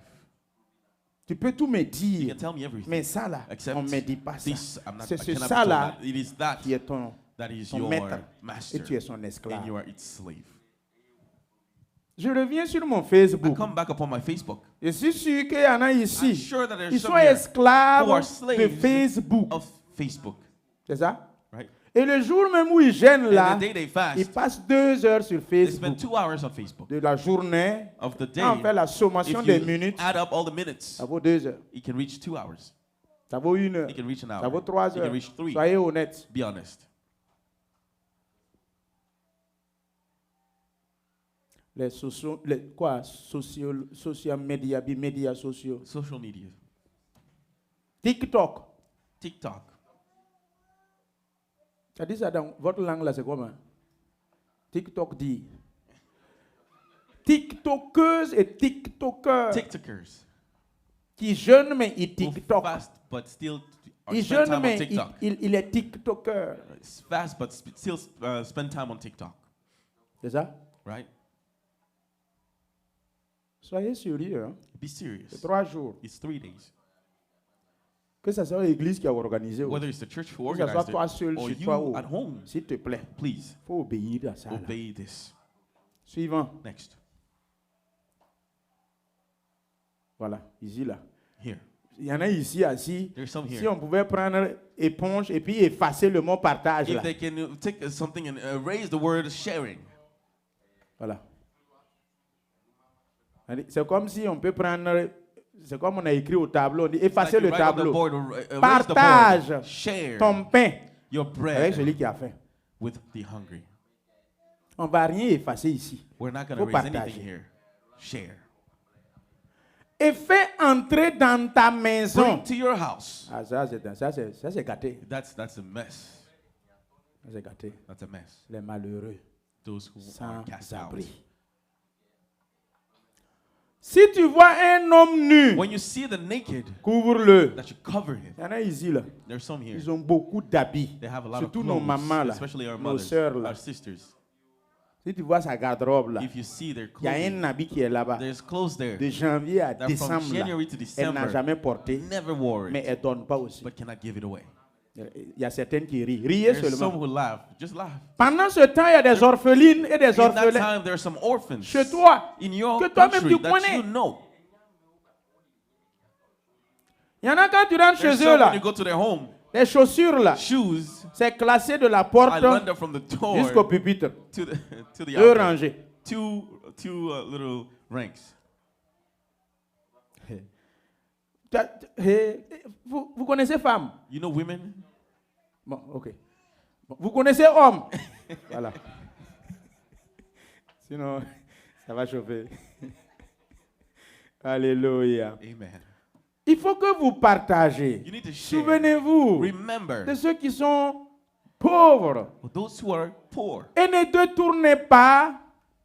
Tu peux tout me You dire, can tell me everything. mais ça là, Except on ne me dit pas ça. this, I'm not, C'est I ce cannot be ça told là that. It is that qui est ton that is ton your maître master, et tu es son and esclave. you are its slave. Je reviens sur mon I Facebook. come back upon my Facebook. Je suis sûr qu'il y en a I'm ici. sure that there's Ils some sont here esclaves who are de slaves Facebook. of Facebook, C'est ça? right? Et le jour même où ils gênent là, And the day they ils fast, passent 2 heures sur they Facebook. spend 2 hours on Facebook. De la journée, Of the quand on fait day, la sommation if des you minutes, add up all the minutes, ça vaut 2 heures. it can reach 2 hours. Ça vaut 1 heure. It can reach an Ça hour. vaut 3 It can heures. reach 3. Soyez honnêtes. Be honest. Les sociaux, social media, médias sociaux. Social media, TikTok. TikTok. Ça dit ça dans votre langue là, c'est comment? TikTok dit. TikTokeuse et TikTokers TikTokers qui jeûnent mais ils who TikTok. fast but still Il spend jeûne time on mais TikTok. il est TikToker. Fast but still spend time on TikTok, C'est ça? right? Soyez sérieux. Hein? Be serious. C'est 3 jours. It's 3 days. Que ce soit l'église qui a organisé. Whether it's the church who Que ce soit organized toi it seul or chez you toi. Oh, at home, s'il te plaît, please il faut obéir à ça. Là. obey this. Suivant. Next. Voilà, ici là. Here. Il y en a ici assis. There's some Si here. on pouvait prendre éponge et puis effacer le mot partage If là. they can take something and erase the word sharing. Voilà. C'est comme si on peut prendre, c'est comme on a écrit au tableau, on dit effacer Like you le write on the tableau. board or erase the Partage board. Share ton pain your avec bread celui qui a faim. with the hungry. On ne va rien effacer ici. We're not going Faut to raise partager. anything here. Share. Et fais entrer dans ta maison. Bring to your house. Ah, ça c'est gâté. That's a mess. Ça, c'est gâté. That's a mess. Les malheureux, Those who are sans cast out. abri. Si tu vois un homme nu, When you see the naked, couvre-le. that you cover him. Il y en a ici là. There's some here. Ils ont beaucoup d'habits. They have a lot Surtout of nos clothes, mamans là, especially our nos mothers, sœurs là. our sisters. Si tu vois sa garde-robe là, If you see their il y a clothing, un habit qui est là-bas. there's clothes there De janvier à that from décembre, là, January to elle n'a December jamais porté, never wore mais it, elle ne donne pas aussi. but cannot give it away. Il y a certaines qui rient. Riez There's some seulement. who laugh. Just laugh. Pendant ce temps, il y a des orphelines et des In that orphelins time, there are some orphans chez toi in your que toi-même country tu that connais. you know. Il y en a quand tu rentres There's chez some eux là, when you go to their home, les chaussures là, shoes c'est classé de la porte I run from the door jusqu'au pupitre. to the to the Deux outlet. rangées. Two little ranks. Vous connaissez femme? You know women? Bon, ok. Bon, vous connaissez homme? Voilà. Sinon, ça va chauffer. Alléluia. Amen. Il faut que vous partagez. You need to share. Souvenez-vous Remember, de ceux qui sont pauvres. those who are poor, Et ne te tournez pas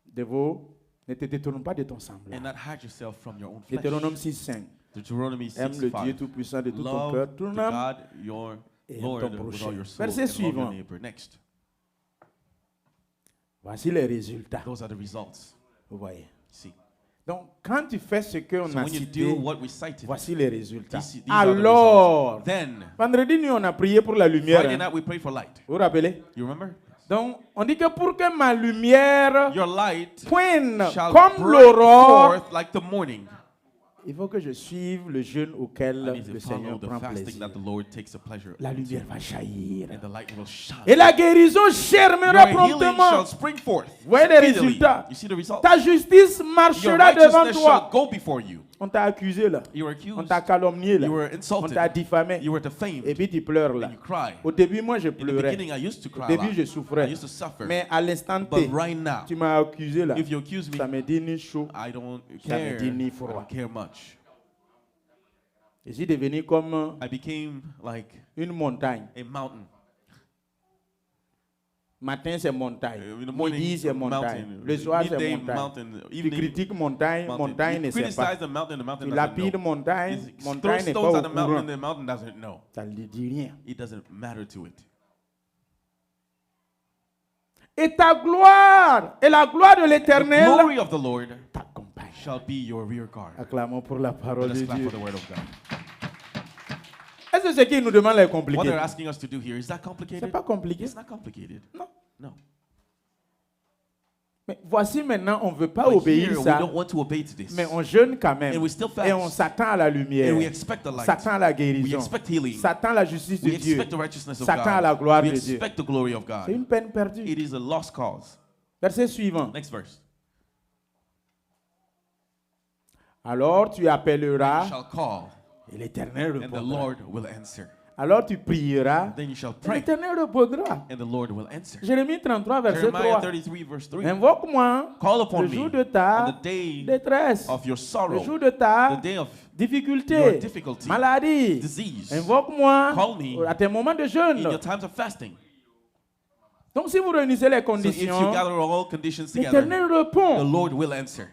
de vos. Ne te détourne pas de ton and semblable. not hide yourself from your own flesh. Deutéronome 6:5. Deuteronomy Aime le 6:5. Dieu Tout-Puissant de tout ton Love cœur, to tout ton âme. God, your et aime Lord, ton with prochain. all your soul, Verset and love your suivant. neighbor. Next. Voici les résultats. Those are the results. Vous voyez. See. Donc, quand tu fais ce qu'on So a when you cité, do what we cited, voici les résultats. these are the Alors, results. Then, vendredi, nous, on a prié pour la lumière. Friday hein. night we prayed for light. Vous vous rappelez? You remember? Donc, on dit que pour que ma lumière Your light poigne shall comme break l'aurore, forth like the morning. il faut que je suive le jeûne auquel I need le to follow Seigneur the prend fasting plaisir. that the Lord takes a pleasure La in, lumière va jaillir. and the light will shine. Et la guérison germera Your healing promptement. shall spring forth. Vous voyez les speedily. résultats? You see the results? Ta justice Your marchera devant righteousness shall toi. go before you. On t'a accusé là. You were On accused. t'a calomnié là. You were On insulted. t'a diffamé. You were defamed. Et puis tu pleures là. And you cry. Au début, moi, je In the pleurais. beginning, I used to Au cry a début, lot. je I souffrais. used to suffer. Mais à l'instant T, But right now, tu m'as accusé là. if you accuse me, Ça me dit ni chaud. I don't Ça me care. dit ni I froid. don't care much. Je suis devenu comme I became like une montagne. a mountain. Matin, c'est montagne. In the morning, Midi, c'est montagne. mountain. Le soir, c'est Midday, montagne. mountain. Tu Evening, critiques montagne, mountain. montagne You ne sait criticize pas. the mountain Tu doesn't lapides know. montagne, You throw montagne n'est pas stones au at the mountain, courant. and the mountain doesn't know. Ça ne lui dit rien. It doesn't matter to it. Et ta gloire et la gloire de The l'Éternel glory of the Lord t'accompagne. shall be your rear guard. Acclamons pour la parole Let us de clap Dieu. for the word of God. Est-ce que ce qu'il nous demande est What compliqué? they're asking us to do here, is that C'est complicated? pas compliqué. It's not complicated. Non. No. Mais voici maintenant, on ne veut pas But obéir here, we ça, don't want to obey to this. mais on jeûne quand même. And we still Et on fast. s'attend à la lumière. And we expect the light. S'attend à la We guérison. expect healing. S'attend à la justice de We Dieu. expect the righteousness of S'attend à la God. gloire We de Dieu. expect the glory of C'est God. une peine perdue. It is a lost cause. Verset suivant. Next verse. Alors tu You appelleras shall call, et l'Éternel and the répondra. Lord will answer. Alors tu prieras Then you shall et pray, l'Éternel répondra. and the Lord will answer. Jérémie 33, verset Jeremiah 3. 33, verse 3. Invoque-moi Call upon le me jour de ta on the day détresse, of your le sorrow, jour de ta the day of difficulté, your difficulty, maladie. disease, Invoque-moi Call me à tes moments de in jeûne. your times of fasting. Donc si vous réunissez les So if you conditions, gather all conditions together, l'Éternel the répond. Lord will answer.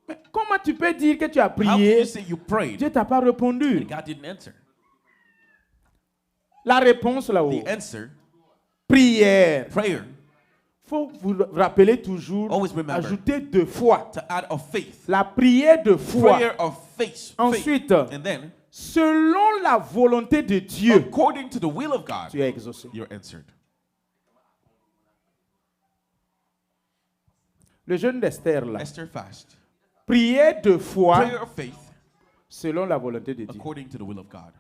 Mais comment tu peux dire que tu as How can prié, you say you prayed Dieu t'a pas répondu? and God didn't answer? La réponse là-haut, The answer, prière. prayer, Faut vous rappeler toujours, Always remember. ajouter 2 fois. to add of faith. La prière de foi. Prayer of faith. Ensuite, And then, selon la volonté de Dieu, according to the will of God, tu es exaucé. you're answered. Le jeûne d'Esther là, Esther fast. prière de foi Prayer of faith, selon la volonté de Dieu. according to the will of God.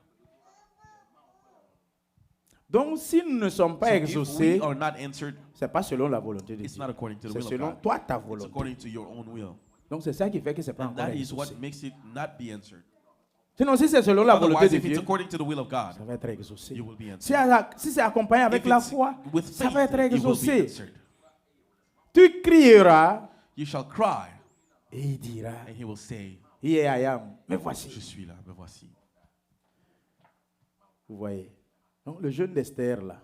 Donc, si nous ne sommes pas So if exaucés, we are not answered, c'est pas selon la volonté de it's Dieu. not according to the C'est will of selon God. toi, ta It's volonté. according to your own will. Donc, c'est ça qui fait que c'est pas And encore that is what exaucé. makes it not be answered. Sinon, si c'est selon la volonté Otherwise, de if it's Dieu, according to the will of God, ça va être exaucé. you will be Si, answered. si c'est accompagné avec If la it's foi, with ça faith, va être you will be exaucé. answered. Tu crieras You shall cry, et il dira, and he will say, Here I am, me je voici. suis là, me voici. Vous voyez. Donc, le jeûne d'Esther, là,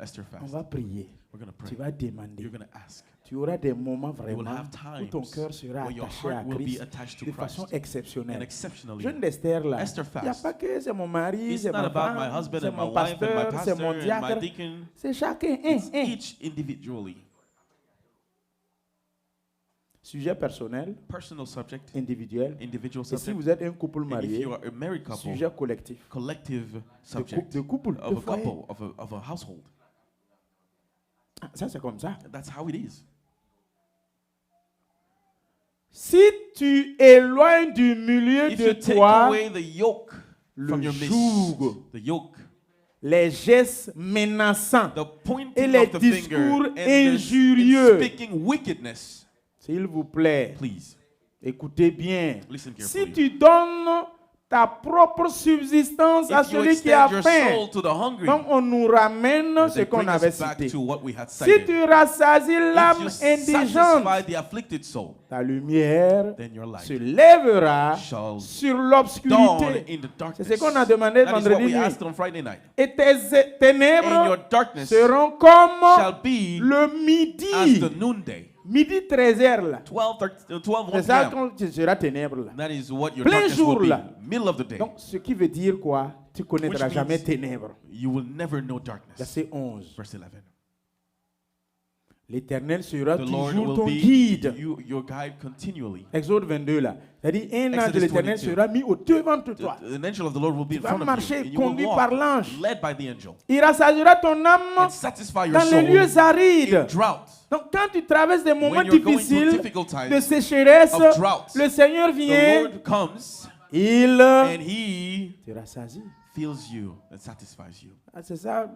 Esther on fast. va prier. We're going to Tu pray. vas demander. You're going to ask. Tu auras des moments You will vraiment have où ton times cœur sera where your attaché à heart will be Christ attached to de façon Christ. And exceptionnelle. exceptionally, Jeûne d'Esther, là, Esther il n'y a fast. pas que c'est mon mari, It's c'est not ma about my femme, husband c'est and my mon wife and my pasteur, c'est pastor mon and my diacre. deacon. C'est chacun. It's each individually. Sujet personnel, Personal subject, individuel. individual Et si subject. vous êtes un couple And if marié, you are a married couple, sujet collectif. collective De, subject de couple, of de a foyer. couple, of a household. Ah, ça, c'est comme ça. That's how it is. Si tu éloignes du milieu If de you take toi away the yoke from le your midst, joug, the yoke, les gestes menaçants, the et pointing les of the finger, discours and the injurieux, speaking wickedness, s'il vous plaît, please écoutez bien. listen Si carefully. tu donnes ta propre subsistance à If you celui qui a extend your faim, soul to the hungry, donc on nous ramène ce they qu'on bring avait us back cité. to what we had Si cited. tu rassasies If l'âme you indigente, satisfy the afflicted soul, ta lumière then your light se lèvera shall sur dawn l'obscurité. in the darkness. C'est ce qu'on a demandé That is what vendredi we nuit. asked on Friday night. Et tes And ténèbres your darkness seront comme shall be le as midi. the noonday. Midi 13h là. 12, C'est ça 1 p.m. quand tu seras ténèbres là. That is what your Plein darkness jour, will be. là. Middle of the day. Donc ce qui veut dire quoi? Tu connaîtras Which jamais means- ténèbres. You will never know darkness. Verset 11. Verse 11. L'Éternel sera The Lord toujours will ton be guide. your guide continually. Exode 22 là. C'est-à-dire un ange de Exodus l'Éternel 22. sera mis au devant de toi. An angel of the Lord will be in vas front of marcher, you. And you will conduit walk, par l'ange. led by the angel. Il rassasiera ton âme And satisfy your dans soul les lieux in arides. drought. Donc quand tu traverses des moments When you're going difficiles through difficult times de sécheresse, of drought, le Seigneur the vient, Lord comes il and He te rassasie. fills you and satisfies you. Ah, c'est ça,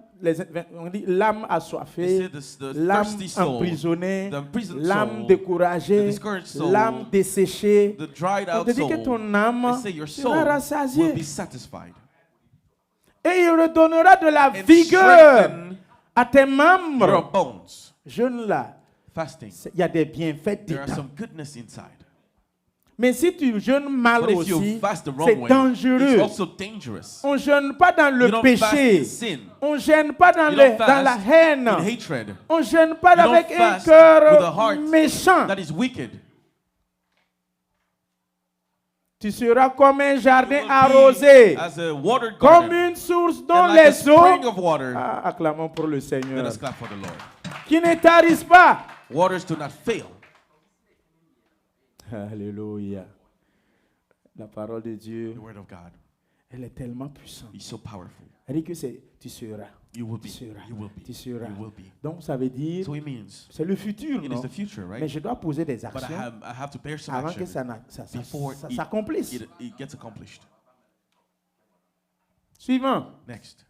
on dit l'âme assoiffée, They say the l'âme thirsty soul, emprisonnée, the imprisoned l'âme soul, découragée, the discouraged soul, l'âme desséchée. the dried On out te dit soul. que ton âme They say your soul sera will rassasiée. be satisfied. Et il redonnera de la And vigueur strengthen à tes your membres. bones. Jeune là, Fasting. il y a des bienfaits There are dedans. some goodness inside. Mais si tu jeûnes mal But if you aussi, fast the wrong c'est way, it's dangereux. also dangerous. On ne jeûne pas dans le You don't fast péché. in sin. On ne jeûne pas dans, You don't dans la fast haine. in hatred. On ne jeûne pas You don't avec un fast with a cœur heart méchant. That is wicked. Tu seras comme un You jardin will be arrosé, as a watered comme garden, une source and dont like a les spring eaux, of water. acclamons pour le Let Seigneur, us clap for the Lord. qui ne tarissent pas. Waters do not fail. Alléluia. La parole de Dieu, The word of God elle est tellement puissante. is so powerful. Elle dit que tu seras, You will tu be. seras, You will be. tu seras. You will be. Donc ça veut dire, So it means c'est le futur, it non? is the future, Mais right? je dois poser des But actions I have to bear some avant action que ça before s'accomplisse. it gets accomplished. Suivant. Next,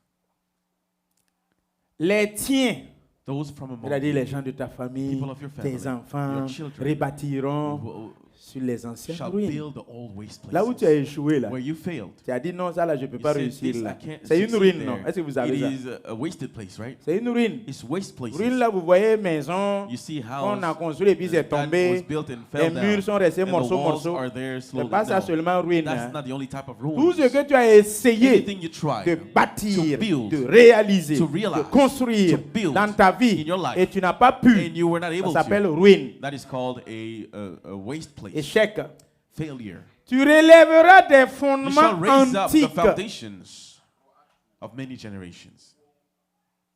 Les tiens, those from among c'est-à-dire you les gens de ta famille, People of your family, tes enfants, your children, rebâtiront who sur les anciennes shall ruines. build the old waste Là où tu as places échoué, là, where you failed. tu as dit non, ça là, je ne peux You pas said, réussir "This là. I can't C'est une succeed ruine, non? there." Est-ce que vous avez It ça? is a wasted place, right? C'est une ruine. It's waste places. Ruine là, vous voyez maison, You see on a house construit et puis c'est that was tombé. built and Les fell murs down. sont restés And the morceaux, walls morceaux. are there C'est slowly. pas ça No, seulement ruine. that's hein. not the only type of Tout ce ruins. que tu as essayé Anything you try de bâtir, to build, de réaliser, to realize, de construire to build dans ta vie in your life, et tu n'as pas pu, and you were not ça able s'appelle to, ruine, that is called a waste place. échec. Failure. Tu relèveras des You fondements shall raise up the antiques. foundations of many generations.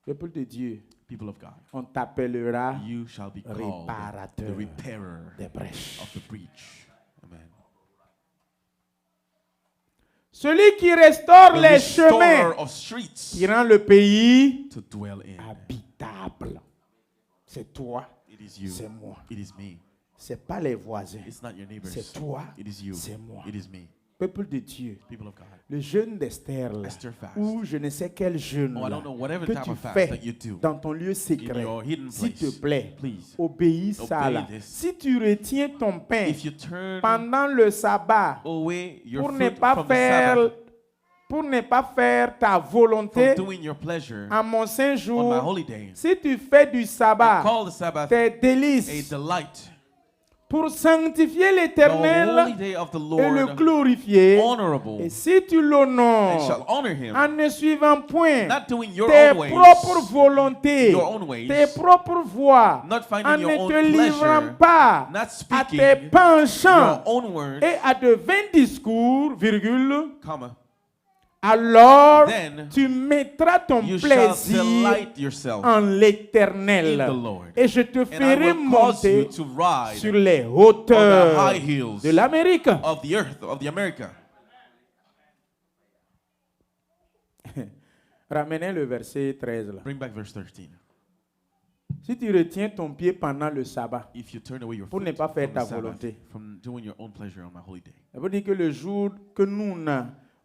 Peuple de Dieu, People of God, on t'appellera you shall be called the réparateur repairer des brèches. of the breach. Amen. Celui qui restaure The les chemins, restorer of streets qui rend le pays to dwell in. habitable. C'est toi, It is you. c'est moi. It is me. C'est pas les voisins. It's not your neighbors. C'est toi, It is you. c'est moi. It is me. Peuple de Dieu, People of God. le jeûne d'Esther, là, Esther fast. ou je ne sais quel jeûne Oh, I là, don't know, whatever que type tu of fast fais that you do dans ton lieu in secret, your hidden s'il te place, plaît, please. obéis ça Obey là. this. Si tu retiens ton pain If you turn pendant le sabbat away your pour ne fruit pas from the faire Sabbath, pour ne pas faire ta from volonté doing your pleasure à mon saint on my jour, holy day, si tu fais du and sabbat call the Sabbath tes a délices delight, pour sanctifier the l'Éternel holy day of the et le Lord, glorifier, honorable, et si tu and shall l'honores honor him, en ne suivant point not doing your tes own ways, propres volontés, your own ways, tes propres voies, not en finding your ne own te livrant pleasure, pas not à speaking tes penchants your own words, et à de vains discours, virgule, comma, alors then tu mettras ton you shall plaisir delight yourself en in l'Éternel, the Lord, et je te and I ferai will cause you monter to ride sur les on the hauteurs high hills de l'Amérique. of the earth, of the America. Ramenez le verset 13 là. Bring back verse 13. Si tu retiens ton pied pendant le sabbat, If you turn away your pour foot ne pas faire from ta the Sabbath, volonté, from doing your own pleasure on my holy day. ça veut dire que le jour que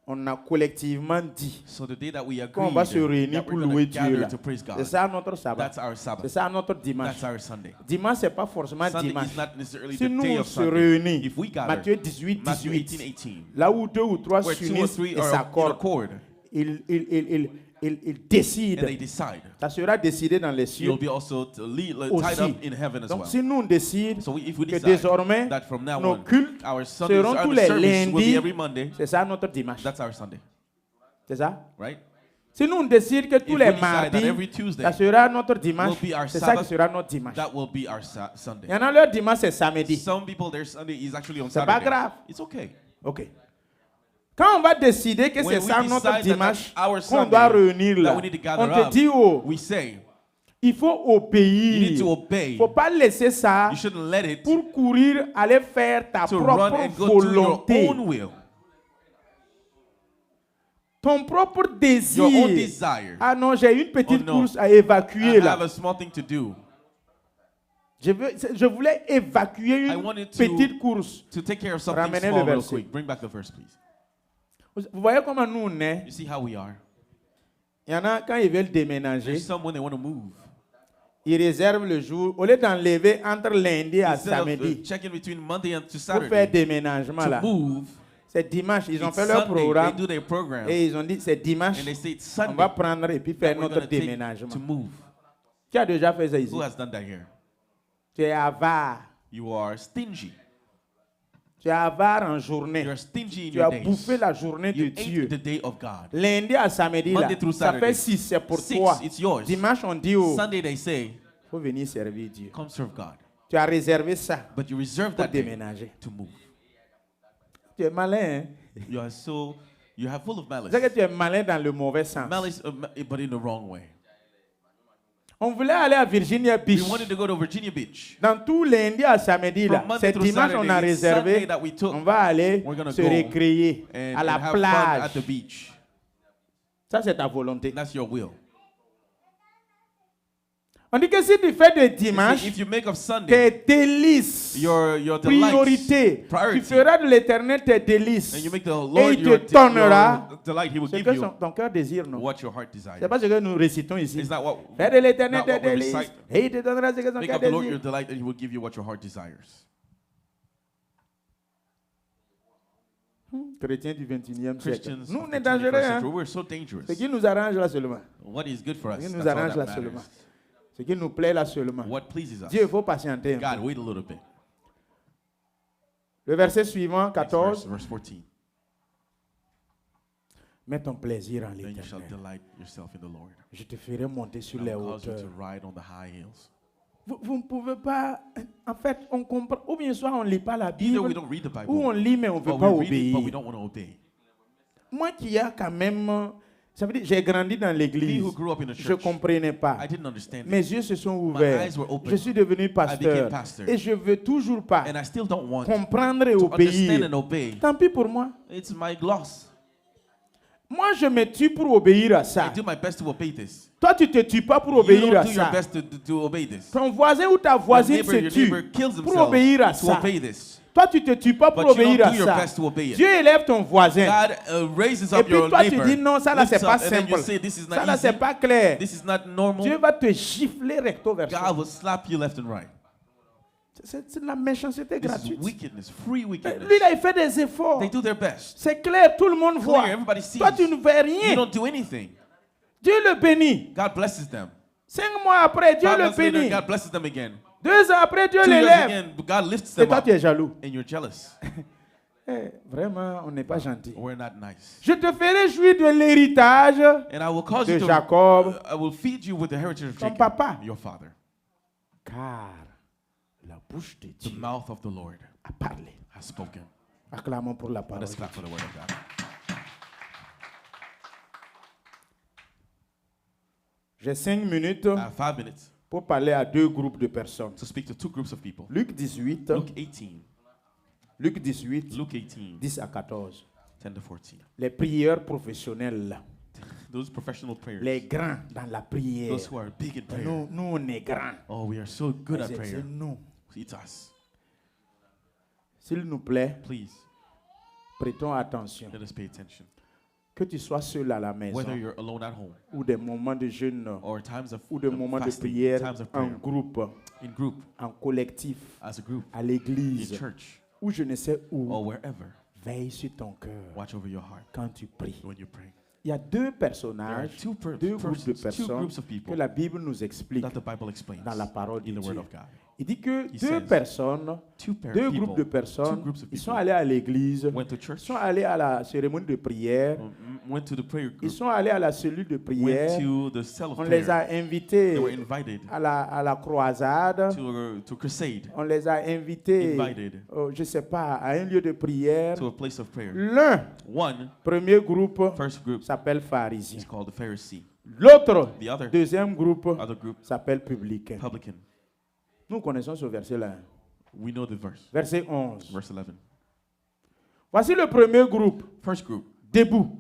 on a collectivement dit So the day that we qu'on agreed va se réunir that pour we're going louer to Dieu gather là, to praise c'est God, ça notre sabbat, that's our c'est Sabbath. ça notre dimanche. That's our Sunday. Dimanche c'est pas forcément Sunday dimanche. is not necessarily Si the day nous of se Sunday. réunissons, If we gather, Matthieu 18, Matthew 18, 18:18, là où 2 ou 3 where 2 or s'unissent 3 et are in s'accordent, accord ils and décident. they decide, Ça sera décidé dans les cieux you'll be also tied aussi. up in heaven as Donc well. si nous on décide So if we que decide désormais that from now nos on, cultes our Sundays, seront our tous les service will be lundis, every Monday, c'est ça notre dimanche. that's our Sunday, C'est ça? right? Si nous on décide que tous If les we decide that mardis, every Tuesday ça sera notre dimanche, will be our c'est ça qui Sabbath, sera notre dimanche. that will be our Il Sunday. y en a leur dimanche, c'est samedi. Some people, their Sunday is actually on C'est pas Saturday. grave. It's okay. OK. Quand on va décider que When c'est we ça decide notre that dimanche that's our qu'on doit Sunday, réunir that là, we need to gather on te up, dit, oh, we say, il faut you need obéir. to Il obey. ne faut pas laisser ça You shouldn't let it pour courir, aller faire ta to run propre and go to your volonté. own will, Ton propre désir. your own desire. Ah non, j'ai une petite Oh non. course à évacuer I là. have a small thing to do. Je voulais évacuer I une wanted to- petite course. To take care of something Ramenez le small real verset. quick. Bring back the verse, please. Vous voyez comment nous on est. You see how we are. Il y en a quand ils veulent déménager, There's some when they want to move. ils réservent le jour. Au lieu d'enlever entre lundi à Instead of samedi checking between Monday and to pour Saturday faire déménagement là. to move, C'est dimanche. Ils ont it's fait leur Sunday. They programme do their program et ils ont dit c'est dimanche. and they say it's On Sunday va prendre et puis that faire we're notre going to take déménagement. to move. Qui a déjà fait ça ici? Who has done that here? Tu es avare. You are stingy. Tu es avare en journée. You're stingy in Tu your as days. bouffé la journée de You Dieu. ate the day of God. Lundi à samedi, là, Monday through ça Saturday. fait 6, c'est pour 6, toi. it's yours. Dimanche, on dit, oh, Sunday they say, faut venir servir Dieu. come serve God. Tu as réservé ça But you reserve pour that day déménager. to move. Tu es malin, hein? You are so, you have full of malice. C'est que tu es malin dans le mauvais sens. Malice, but in the wrong way. On voulait aller à Virginia We Beach. wanted to go to Virginia Beach. Dans tout lundi à samedi, là, From Monday c'est through dimanche on a Saturday, it's réservé. Sunday that we took. On va aller We're gonna se go récréer And, à la and have fun plage. at the beach. Ça, c'est ta volonté. That's your will. On dit que si tu fais de You see, dimanche if you make of Sunday tes délices, your delights, priorité, tu priority, feras de l'éternel tes délices. and you make the Et Lord il your, te donnera your delight, He will ce give que you ton cœur désire, non? what your heart C'est desires. pas ce que nous récitons ici. Is that what Fais de l'éternel not tes what we délices. recite? Et il te donnera ce que ton Make cœur of the Lord your désire. delight, and He will give you what your heart desires. Chrétiens du 21e siècle. Christians Nous, of on the est dangereux. 21st Hein? century, we're so dangerous. Ce qui nous arrange là seulement. What is good for us? Ce qui That's nous all arrange that là seulement. matters. Ce qui nous plaît là seulement. What pleases us? Dieu, il faut patienter. un God, peu. wait a little bit. Le verset suivant, Next 14. verse 14. Mets ton plaisir en Then you shall l'éternel. delight yourself in the Lord. Je te ferai monter sur I les will cause you hauteurs. to ride on the high hills. Vous ne pouvez pas. En fait, on comprend. Ou bien soit on ne lit pas la Either we Bible, don't read the ou on Bible, lit mais on ne veut or pas we read it, but we obéir. don't want to obey. Moi qui a quand même. Ça veut dire, j'ai grandi dans Me l'église. who grew up in the Je ne church, comprenais pas. I didn't understand it. Mes yeux se sont My ouverts. eyes were open. Je suis devenu pasteur. pastor. Et je ne veux toujours pas And I still don't want comprendre et to understand obéir. and obey. Tant pis pour moi. It's my loss. Moi, je me tue pour obéir à I ça. do my best to obey this. Toi, tu ne te tues pas pour You obéir don't à do your ça. best to obey this. Ton voisin ou ta voisine Your se neighbor tue kills pour himself obéir à to ça. obey this. Toi, tu te tues pas pour but you obéir don't à do your ça. best to obey it. Dieu élève ton voisin. God raises Et up puis your toi, tu neighbor. dis non, ça là, lifts c'est pas up, and then you simple. say, this is Ça not là, c'est easy. pas clair. This is not normal. Dieu va te gifler recto verso. God will slap you left and right. C'est de la méchanceté This is gratuite. wickedness, free wickedness. Lui, là, il fait des efforts. They do their best. C'est clair, tout le monde voit. Clear, everybody sees. Toi, tu ne fais You rien. don't do anything. Dieu le bénit. God blesses them. 5 mois après, Dieu 5 le months later, bénit. God blesses them again. 2 ans après, Dieu 2 years l'élève. again, God lifts Et them toi, up. tu es jaloux. And you're jealous. Vraiment, on n'est pas gentil. We're not nice. Je te ferai jouir de l'héritage And I will cause de you to, Jacob, I will feed you with the heritage of ton Jacob, papa. your father. Car la bouche de The Dieu mouth of the Lord a parlé. has spoken. Acclamons pour la Let parole. us clap for the word of God. J'ai 5 minutes I have 5 minutes pour parler à 2 groupes de personnes. to speak to 2 groups of people. Luc 18, Luke 18. Luc 18, Luke 18, 10 à 14. 10 to 14. Les prières professionnelles, Those professional prayers. les grands dans la prière. Those who are big in prayer. Nous, on est grands. Oh, we are so good at C'est prayer. nous. It's us. S'il nous plaît, Please, prêtons attention. let us pay attention. Que tu sois seul à la maison Whether you're alone at home ou des moments de jeûne or times of ou des moments de fasting, prière times of en prayer, groupe, in group, en collectif, as a group, à in l'église church, ou je ne sais où, or wherever, veille sur ton cœur watch over your heart quand tu pries. when you pray. Il y a 2 There are personnages, 2 groupes de 2 personnes groups of que people la Bible nous explique that the Bible explains dans la parole de in the Word Dieu. of God. Il dit que He 2 says, personnes, 2 groupes de two personnes, groups of ils sont people allés à l'église, went to ils church, sont allés à la cérémonie de prière, went to the prayer ils group, sont allés à la cellule de went prière, to the cell of on les prayer. a invités They were invited à la croisade, to crusade, on les a invités, invited je ne sais pas, à un lieu de prière. to a place of prayer. L'un, One, premier groupe, first group s'appelle is pharisien. called the Pharisee. L'autre, The other deuxième groupe, group, s'appelle publicain. publican. Nous connaissons ce verset-là. We know the verse. Verset 11. Verse 11. Voici le premier groupe, First group, debout.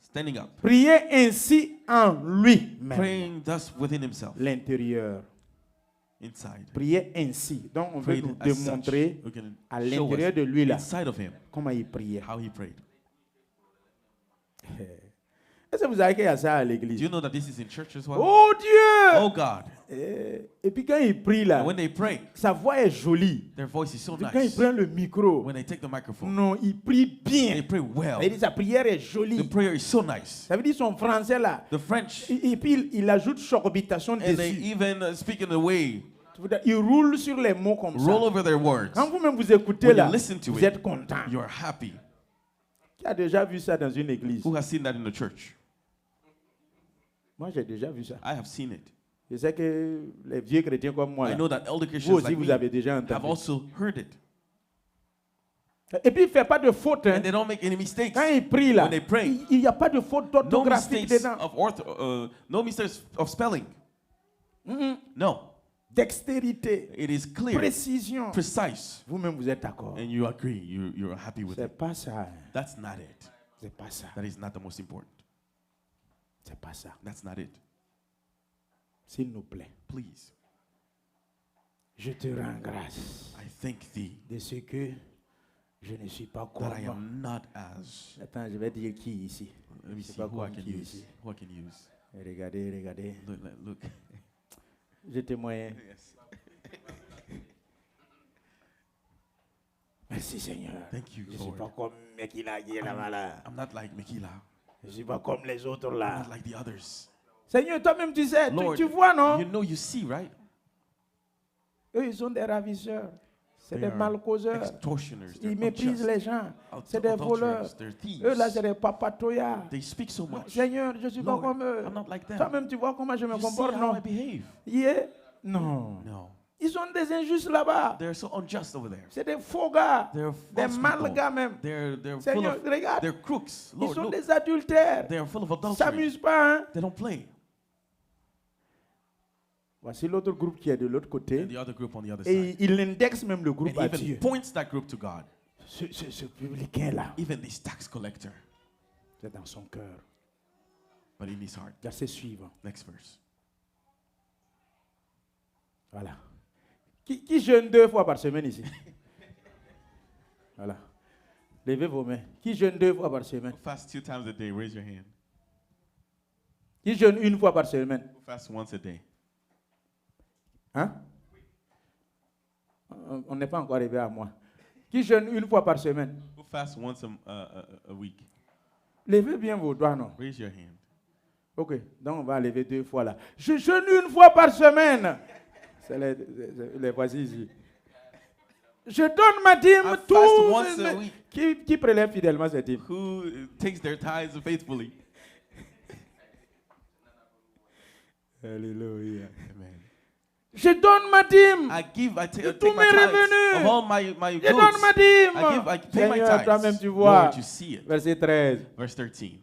standing up, Priez ainsi en lui-même. praying thus within himself, L'intérieur. inside. Priez ainsi. Donc on veut Prayed nous as such. démontrer We can à show l'intérieur us de lui là inside of him comment il priait. how he prayed. Est-ce que vous savez qu'il y a ça à Do l'église? you know that this is in church as well? Oh Dieu! Oh God. Et puis quand il prie là, And when they pray, sa voix est jolie. their voice is so Et puis quand il nice. prend le micro, When they take the microphone, non, il prie they bien. pray well. Il dit sa prière est The jolie. prayer is so nice. Ça veut dire son français là. The French, Et puis il ajoute sorbitation and they dessus. even speak in a way, Il roule sur les mots comme ça. roll over their words. Quand vous-même vous écoutez When là, you listen to vous it, êtes content. You're happy. Qui a déjà vu ça dans une église? Who has seen that in the church? Moi, j'ai déjà vu ça. I have seen it. Je sais que les vieux chrétiens comme moi, I là, know that elder vous Christians aussi, like vous me avez déjà have entendu. also heard it. Et puis, il ne fait pas de faute. Hein. And they don't make any mistakes. Quand il prie là, When they pray, il n'y a pas de faute No orthographique mistakes dedans. of no mistakes of spelling. No. Dextérité, It is clear, précision. precise, Vous-même, vous êtes d'accord. and you agree. You're happy with C'est it. pas ça. Hein. That's not it. C'est pas ça. That is not the most important. C'est pas ça. That's not it. S'il nous plaît, Please, je te rends grâce I thank thee de ce que je ne suis pas comme. that I am not as. Attends, je vais dire qui ici. Let me C'est see pas who I comme can qui use. ici. Who I can use. Regardez, regardez. Look. Je témoigne. Merci Seigneur. Thank you, Je ne suis Lord. pas comme Mekila qui est là-bas là. I'm not like Mikila. Je ne suis pas comme les autres I'm là. not like the others. Seigneur, toi-même tu sais, Lord, tu vois non? you know, you see, right? Eux, ils sont des ravisseurs. C'est They des are malcauseurs. extortioners. They're Ils méprisent unjust, les gens. C'est des voleurs. adulterers, they're thieves. Eux là, c'est des papatoyas. They speak so much. Seigneur, je ne suis pas Lord, comme eux. I'm not like them. Toi-même, tu vois comment je me You see comporte, how non? I behave? Yeah? Non. No. Ils sont des injustes là-bas. They're so unjust over there. C'est des faux gars. They're Des false mal people. gars même. They're full Seigneur, of, regarde. they're crooks. Ils Lord, sont look. des adultères. They are full of Ils adultery. s'amusent pas, hein? They don't play. Voici l'autre groupe qui est de l'autre côté. And the other group on the other side. Et il indexe même le groupe And à even Dieu. points that group to God. Ce publicain-là, Even this tax collector. c'est dans son cœur. But in his heart. Verset suivant. Next verse. Voilà. Qui jeûne 2 fois par semaine ici? Voilà. Levez vos mains. Qui jeûne 2 fois par semaine? Who fasts 2 times a day? Raise your hand. Qui jeûne 1 fois par semaine? Who fasts once a day? Hein? On n'est pas encore arrivé à moi. Qui jeûne 1 fois par semaine? Who fasts once a week? Levez bien vos doigts, non? Raise your hand. Ok, donc on va lever 2 fois là. Je jeûne 1 fois par semaine. C'est les voici ici. Je donne ma dîme I fast tous. once a week. Qui prélève fidèlement cette dîme? Who takes their tithes faithfully? Alléluia. Amen. Je donne ma dîme. I tous take my mes tithes revenus. of all my Je donne ma goods. dîme. I pay my Seigneur, toi-même tithes. tu vois. Lord, you see it. Verset 13. Verse 13.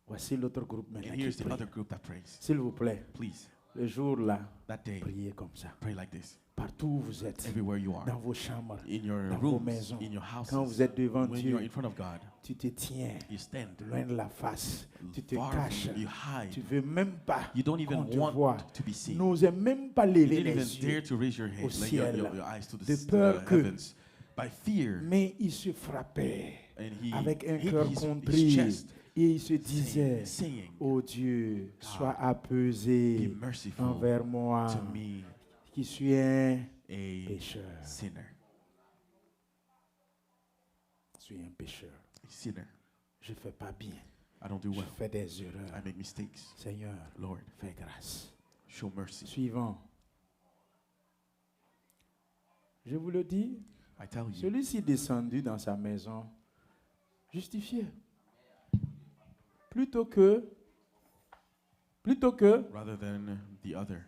Voici l'autre groupe maintenant And qui here's the prie. other group that prays. S'il vous plaît, Please, le jour là, that day, priez comme ça. pray like this. Partout où vous êtes, Everywhere you are, dans vos chambres, in your dans vos rooms, maisons, in your quand vous houses, êtes devant when Dieu, you're in front of God, tu te tiens you stand loin de la face, tu te far caches, from you tu hide. veux même pas You don't even qu'on te want voie. to be seen. N'osez même pas You lever didn't even les yeux, dare to raise your au head, like ciel, your eyes to de the peur que- heavens, by fear. mais il se frappait And he avec un hit cœur his contrit chest, et il se disait, saying, ô Dieu, God, sois be apaisé merciful envers moi, to me, qui suis un a pécheur. sinner. Je suis un pécheur. A sinner. Je ne fais pas bien. I don't do Je well. fais des erreurs. I make mistakes. Seigneur, Lord, fais grâce. show mercy. Suivant. Je vous le dis, I tell you, celui-ci descendu dans sa maison, justifié. Plutôt que rather than the other.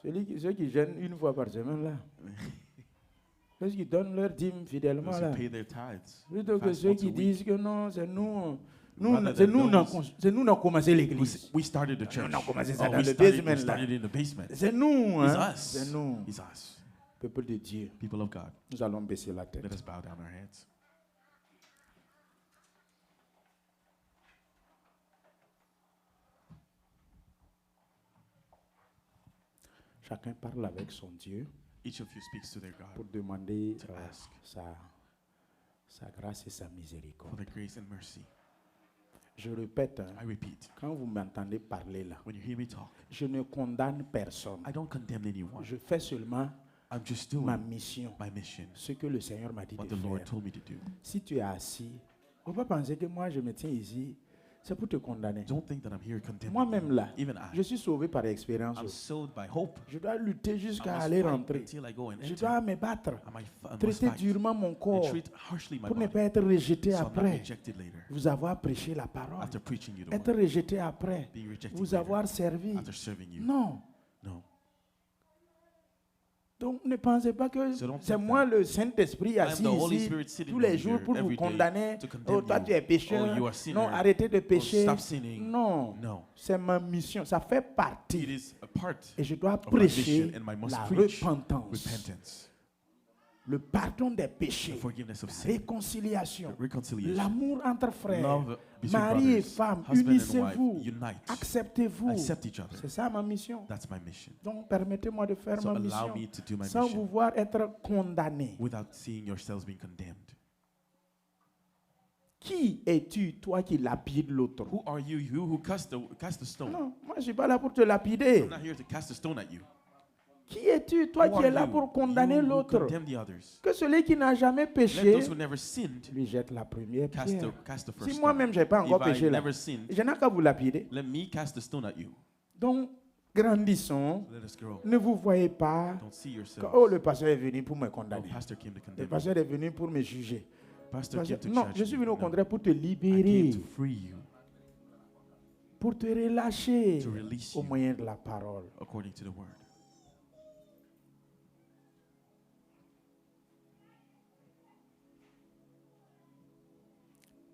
ceux qui gênent 1 fois par semaine là. Ceux qui donnent leur dîme fidèlement Those là. who pay their tithes. Plutôt que fast ceux once a qui week. disent que non, c'est nous. Rather C'est than nous, those- c'est nous qui avons commencé l'église. We started the church. on a commencé ça Oh, dans we le started, basement, we là. started in the basement. C'est nous, It's hein. us. C'est nous. It's us. Peuple de Dieu, People of God. nous allons baisser la tête. Let us bow down our heads. Chacun parle avec son Dieu Each of you speaks to their pour God demander to ask sa grâce et sa for miséricorde. the grace and mercy. Je répète, hein, I repeat, quand vous m'entendez parler là, when you hear me talk, je ne condamne personne. I don't condemn anyone. Je fais seulement I'm just ma doing mission, my mission, ce que le Seigneur m'a dit what de the Lord faire. told me to do. Si tu es assis, il ne faut pas penser que moi je me tiens ici, c'est pour te condamner. Don't think that I'm here condemning Moi-même you. là, Even je I. suis sauvé par expérience. I'm saved by hope. Je dois lutter I jusqu'à must aller fight rentrer. until I go and Je enter. dois me battre, I must traiter fight durement mon and corps treat harshly my pour ne body pas être rejeté so I'm not après. rejected later. Vous avoir prêché la parole, After preaching you the être word, rejeté après, being rejected vous later, avoir servi. after serving you. Non. No. Donc ne pensez pas que So don't c'est think moi that. le Saint-Esprit I am assis the Holy ici Spirit sitting tous les over jours here pour vous every day condamner. to condemn Oh, toi you. tu es pécheur. Oh, you are sinner. Non, arrêtez de Oh, pécher. stop sinning. Non, No. c'est ma mission. Ça fait It partie. is a part Et je dois of my prêcher mission and I must la preach repentance, repentance, le pardon des the péchés, forgiveness of sin, réconciliation, reconciliation, l'amour entre frères, love between mari et brothers, femme, husband and unissez-vous, wife, unite, acceptez-vous. accept each other. C'est ça ma mission. That's my mission. Donc permettez-moi de faire So ma allow mission me to do my sans vous mission voir être condamné. without seeing yourselves being condemned. Qui es-tu, toi qui lapides l'autre? Who are you who cast the stone? Non, moi je suis pas là pour te lapider. I'm not here to cast a stone at you. Qui es-tu, toi Who qui are es là you? pour condamner You who l'autre? condemn the others. Que celui qui n'a jamais Let péché those who never sinned lui jette la première cast pierre. the first Si stone. moi-même je n'ai pas encore If I péché là, never sinned, je n'ai qu'à vous lapider. let me cast the stone at you. Donc, grandissons. Let us grow. Ne vous voyez pas. Don't see que, yourselves. oh, le pasteur est venu pour me Oh, condamner. pastor came to Le condemn you. pasteur est venu pour me juger. Pastor came to Non, judge je suis you. venu au No. contraire pour te I libérer, came to free you, pour te relâcher to release au you moyen de la parole. according to the word.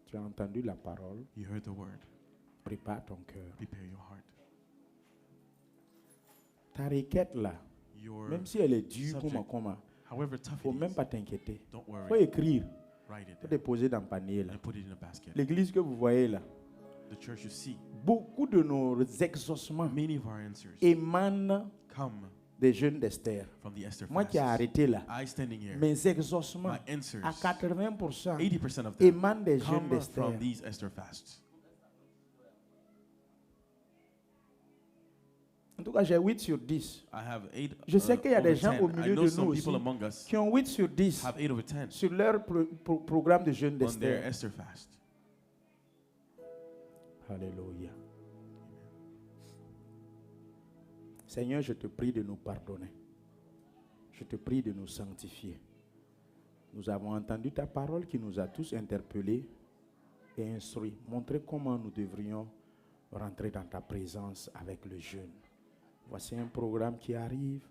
Tu as entendu la parole, You heard the word. prépare ton cœur. Prepare your heart. Ta requête là, Your même si elle est dure subject, comme however tough faut it même is, pas t'inquiéter. don't Faut worry. écrire, Write it faut down déposer dans le panier là. and put it in a basket. L'église que vous voyez là, The church you see, beaucoup de nos exaucements many of our answers émanent come des jeûnes d'Esther. from the Esther Moi qui ai fast. arrêté là, I standing here, mes exaucements my answers, à 80% 80% of them émanent des jeûnes come d'Esther. from these Esther fasts. En tout cas, j'ai 8 sur 10. I have 8 Je sais qu'il y a des over gens 10. au I milieu know de some nous people aussi among us qui ont 8 sur 10 have 8 over 10 sur leur programme de jeûne on their d'Esther. Esther fast. Alléluia. Seigneur, je te prie de nous pardonner. Je te prie de nous sanctifier. Nous avons entendu ta parole qui nous a tous interpellés et instruits. Montrer comment nous devrions rentrer dans ta présence avec le jeûne. Voici un programme qui arrive.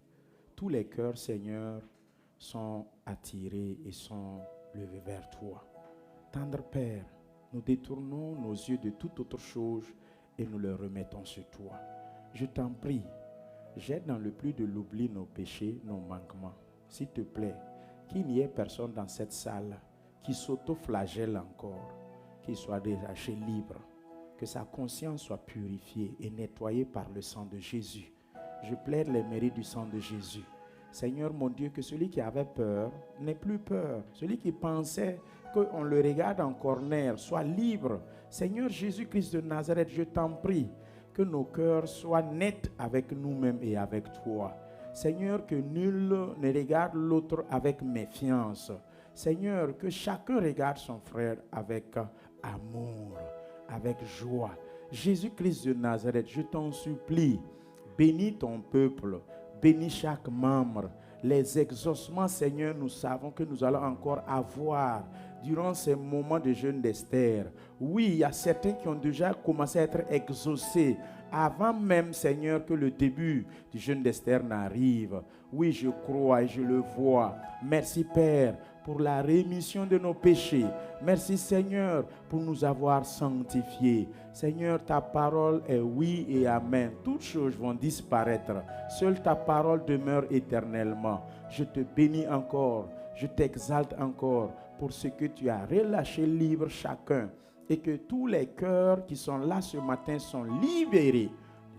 Tous les cœurs, Seigneur, sont attirés et sont levés vers toi. Tendre Père, nous détournons nos yeux de toute autre chose et nous les remettons sur toi. Je t'en prie, jette dans le plus de l'oubli nos péchés, nos manquements. S'il te plaît, qu'il n'y ait personne dans cette salle qui s'auto-flagelle encore, qu'il soit détaché libre, que sa conscience soit purifiée et nettoyée par le sang de Jésus. Je plaide les mérites du sang de Jésus. Seigneur mon Dieu, que celui qui avait peur n'ait plus peur. Celui qui pensait qu'on le regarde en corner soit libre. Seigneur Jésus-Christ de Nazareth, je t'en prie que nos cœurs soient nets avec nous-mêmes et avec toi. Seigneur, que nul ne regarde l'autre avec méfiance. Seigneur, que chacun regarde son frère avec amour, avec joie. Jésus-Christ de Nazareth, je t'en supplie, bénis ton peuple, bénis chaque membre. Les exaucements, Seigneur, nous savons que nous allons encore avoir durant ces moments de jeûne d'Esther. Oui, il y a certains qui ont déjà commencé à être exaucés avant même, Seigneur, que le début du jeûne d'Esther n'arrive. Oui, je crois et je le vois. Merci, Père, pour la rémission de nos péchés. Merci, Seigneur, pour nous avoir sanctifiés. Seigneur, ta parole est oui et amen. Toutes choses vont disparaître. Seule ta parole demeure éternellement. Je te bénis encore. Je t'exalte encore pour ce que tu as relâché libre chacun. Et que tous les cœurs qui sont là ce matin sont libérés.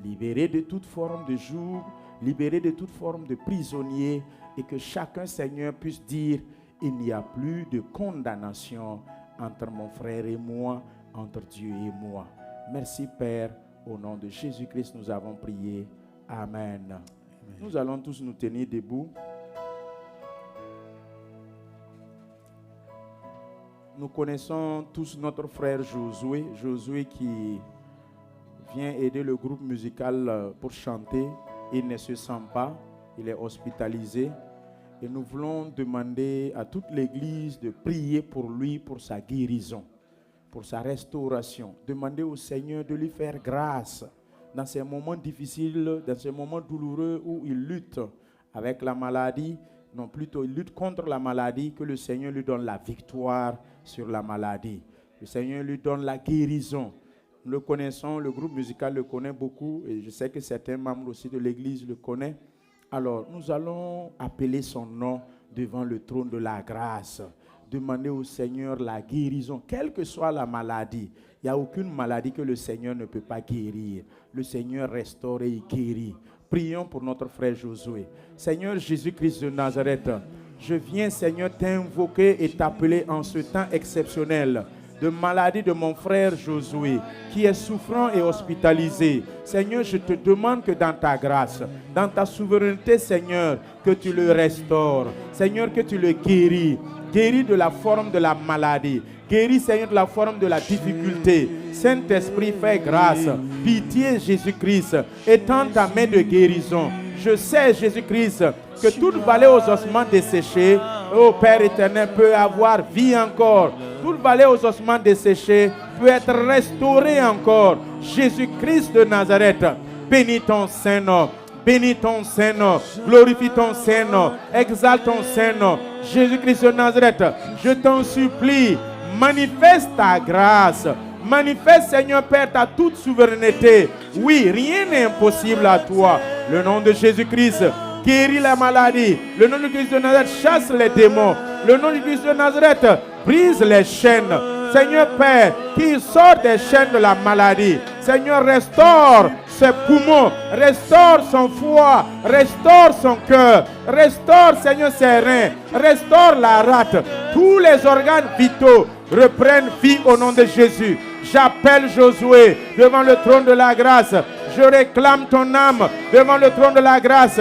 Libérés de toute forme de joug, libérés de toute forme de prisonnier. Et que chacun, Seigneur, puisse dire: il n'y a plus de condamnation entre mon frère et moi, entre Dieu et moi. Merci Père, au nom de Jésus-Christ nous avons prié. Amen. Amen. Nous allons tous nous tenir debout. Nous connaissons tous notre frère Josué. Josué qui vient aider le groupe musical pour chanter. Il ne se sent pas, il est hospitalisé. Et nous voulons demander à toute l'Église de prier pour lui, pour sa guérison, pour sa restauration. Demander au Seigneur de lui faire grâce dans ces moments difficiles, dans ces moments douloureux où il lutte avec la maladie. Non, plutôt il lutte contre la maladie, que le Seigneur lui donne la victoire sur la maladie. Le Seigneur lui donne la guérison. Nous le connaissons, le groupe musical le connaît beaucoup et je sais que certains membres aussi de l'Église le connaissent. Alors, nous allons appeler son nom devant le trône de la grâce. Demander au Seigneur la guérison, quelle que soit la maladie. Il n'y a aucune maladie que le Seigneur ne peut pas guérir. Le Seigneur restaure et guérit. Prions pour notre frère Josué. Seigneur Jésus-Christ de Nazareth, je viens, Seigneur, t'invoquer et t'appeler en ce temps exceptionnel de maladie de mon frère Josué, qui est souffrant et hospitalisé. Seigneur, je te demande que dans ta grâce, dans ta souveraineté, Seigneur, que tu le restaures. Seigneur, que tu le guéris. Guéris de la forme de la maladie. Guéris, Seigneur, de la forme de la difficulté. Saint-Esprit, fais grâce. Pitié, Jésus-Christ. Étends ta main de guérison. Je sais, Jésus-Christ, que toute vallée aux ossements desséchés, ô Père éternel, peut avoir vie encore. Toute vallée aux ossements desséchés peut être restaurée encore. Jésus-Christ de Nazareth, bénis ton Saint-Nom. Bénis ton Saint-Nom, glorifie ton Saint-Nom, exalte ton Saint-Nom. Jésus-Christ de Nazareth, je t'en supplie, manifeste ta grâce. Manifeste, Seigneur Père, ta toute souveraineté. Oui, rien n'est impossible à toi. Le nom de Jésus-Christ guérit la maladie. Le nom de Christ de Nazareth chasse les démons. Le nom de Christ de Nazareth brise les chaînes. Seigneur Père, qui sort des chaînes de la maladie. Seigneur, restaure ses poumons, restaure son foie, restaure son cœur, restaure, Seigneur, ses reins, restaure la rate. Tous les organes vitaux reprennent vie au nom de Jésus. J'appelle Josué devant le trône de la grâce. Je réclame ton âme devant le trône de la grâce.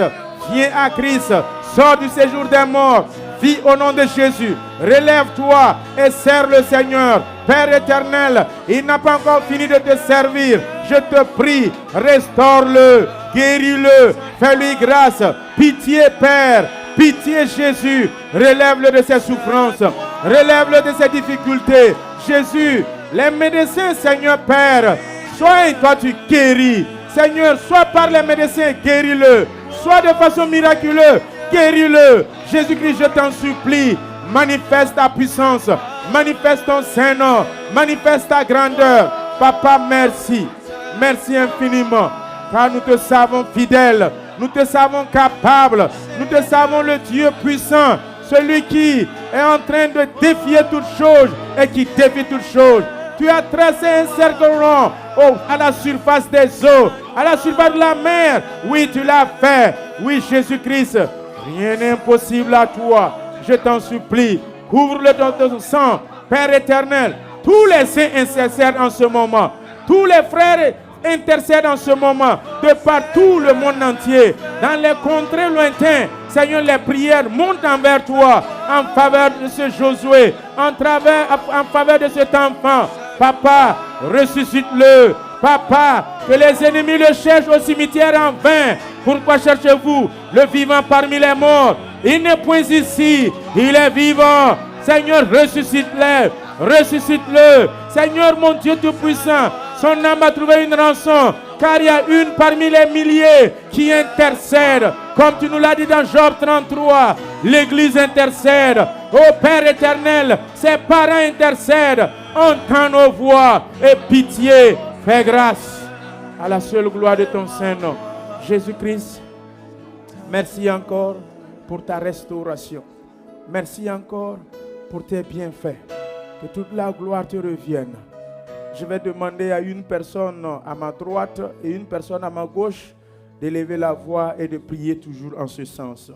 Viens à Christ, sors du séjour des morts. Vis au nom de Jésus. Relève-toi et sers le Seigneur. Père éternel, il n'a pas encore fini de te servir. Je te prie, restaure-le, guéris-le, fais-lui grâce. Pitié, Père, pitié, Jésus. Relève-le de ses souffrances, relève-le de ses difficultés. Jésus, les médecins, Seigneur Père, soigne, toi tu guéris. Seigneur, soit par les médecins, guéris-le. Soit de façon miraculeuse, guéris-le. Jésus-Christ, je t'en supplie, manifeste ta puissance, manifeste ton Saint-Nom, manifeste ta grandeur. Papa, merci. Merci infiniment, car nous te savons fidèle, nous te savons capable, nous te savons le Dieu puissant, celui qui est en train de défier toutes choses et qui défie toutes choses. Tu as tracé un cercle rond à la surface des eaux, à la surface de la mer. Oui, tu l'as fait. Oui, Jésus-Christ, rien n'est impossible à toi. Je t'en supplie, couvre-le dans ton sang, Père éternel. Tous les saints intercèdent en ce moment. Tous les frères intercèdent en ce moment de partout le monde entier, dans les contrées lointaines. Seigneur, les prières montent envers toi en faveur de ce Josué, en faveur de cet enfant. Papa, ressuscite-le. Papa, que les ennemis le cherchent au cimetière en vain. Pourquoi cherchez-vous le vivant parmi les morts? Il n'est point ici, il est vivant. Seigneur, ressuscite-le. Ressuscite-le. Seigneur, mon Dieu Tout-Puissant, son âme a trouvé une rançon, car il y a une parmi les milliers qui intercède. Comme tu nous l'as dit dans Job 33, l'Église intercède. Ô Père éternel, ses parents intercèdent. Entends nos voix et pitié, fais grâce à la seule gloire de ton Saint-Nom. Jésus-Christ, merci encore pour ta restauration. Merci encore pour tes bienfaits. Que toute la gloire te revienne. Je vais demander à une personne à ma droite et une personne à ma gauche d'élever la voix et de prier toujours en ce sens.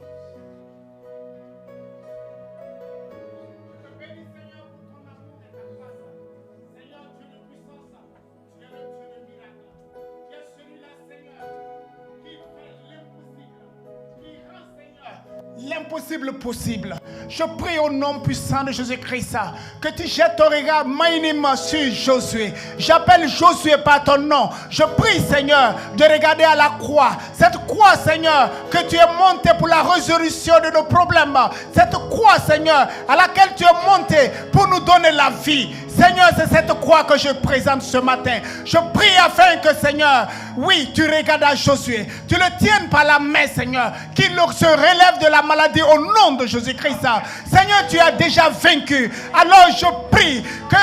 L'impossible possible. Je prie au nom puissant de Jésus-Christ que tu jettes ton regard magnanime sur Josué. J'appelle Josué par ton nom. Je prie, Seigneur, de regarder à la croix. Cette croix, Seigneur, que tu es monté pour la résolution de nos problèmes. Cette croix, Seigneur, à laquelle tu es monté pour nous donner la vie. Seigneur, c'est cette croix que je présente ce matin. Je prie afin que, Seigneur, oui, tu regardes à Josué. Tu le tiennes par la main, Seigneur, qu'il se relève de la maladie au nom de Jésus-Christ. Seigneur, tu as déjà vaincu. Alors je prie que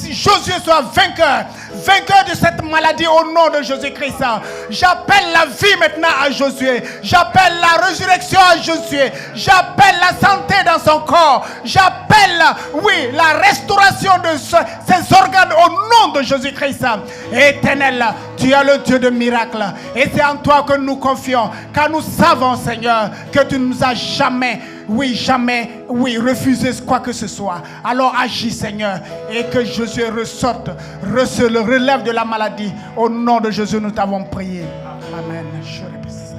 Josué soit vainqueur de cette maladie au nom de Jésus-Christ. J'appelle la vie maintenant à Josué. J'appelle la résurrection à Josué. J'appelle la santé dans son corps. J'appelle, oui, la restauration de ses organes au nom de Jésus-Christ. Éternel, tu es le Dieu de miracles. Et c'est en toi que nous confions. Car nous savons, Seigneur, que tu ne nous as jamais refusé quoi que ce soit. Alors agis, Seigneur, et que Jésus ressorte, le relève de la maladie. Au nom de Jésus, nous t'avons prié. Amen. Je répète ça.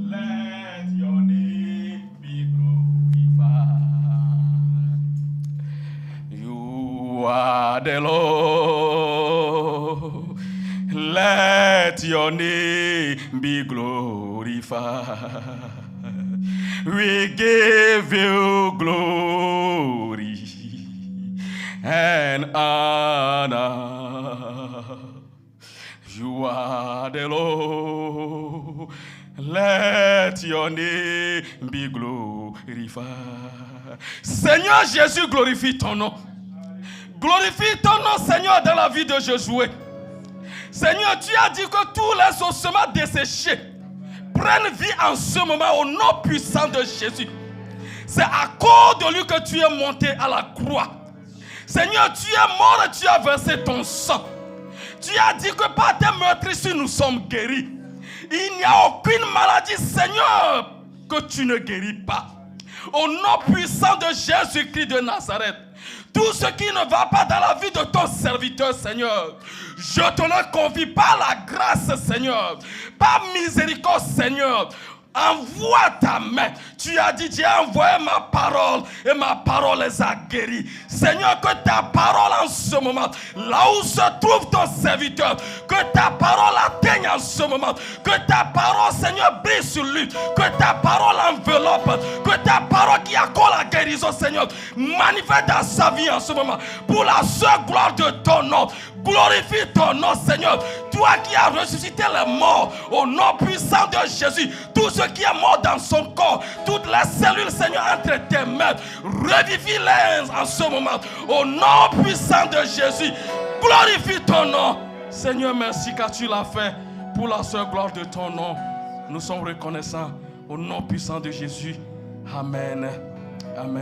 Let your name be glorified. You are the Lord. Let your name be glorified. We give you glory and honor. You are the Lord. Let your name be glorified. Seigneur Jésus, glorifie ton nom. Glorifie ton nom, Seigneur, dans la vie de Josué. Seigneur, tu as dit que tous les ossements desséchés prennent vie en ce moment au nom puissant de Jésus. C'est à cause de lui que tu es monté à la croix. Seigneur, tu es mort et tu as versé ton sang. Tu as dit que par tes meurtrissures nous sommes guéris. Il n'y a aucune maladie, Seigneur, que tu ne guéris pas. Au nom puissant de Jésus-Christ de Nazareth, tout ce qui ne va pas dans la vie de ton serviteur, Seigneur, je te le confie par la grâce, Seigneur, par miséricorde, Seigneur. Envoie ta main. Tu as dit, j'ai envoyé ma parole et ma parole les a guéris. Seigneur, que ta parole en ce moment, là où se trouve ton serviteur, que ta parole atteigne en ce moment, que ta parole, Seigneur, brille sur lui, que ta parole enveloppe, que ta parole qui accorde la guérison, Seigneur, manifeste dans sa vie en ce moment, pour la seule gloire de ton nom. Glorifie ton nom, Seigneur. Toi qui as ressuscité les morts, au nom puissant de Jésus, tout ce qui est mort dans son corps, toutes les cellules, Seigneur, entre tes mains, revivifie-les en ce moment. Au nom puissant de Jésus, glorifie ton nom. Seigneur, merci car tu l'as fait pour la seule gloire de ton nom. Nous sommes reconnaissants au nom puissant de Jésus. Amen. Amen.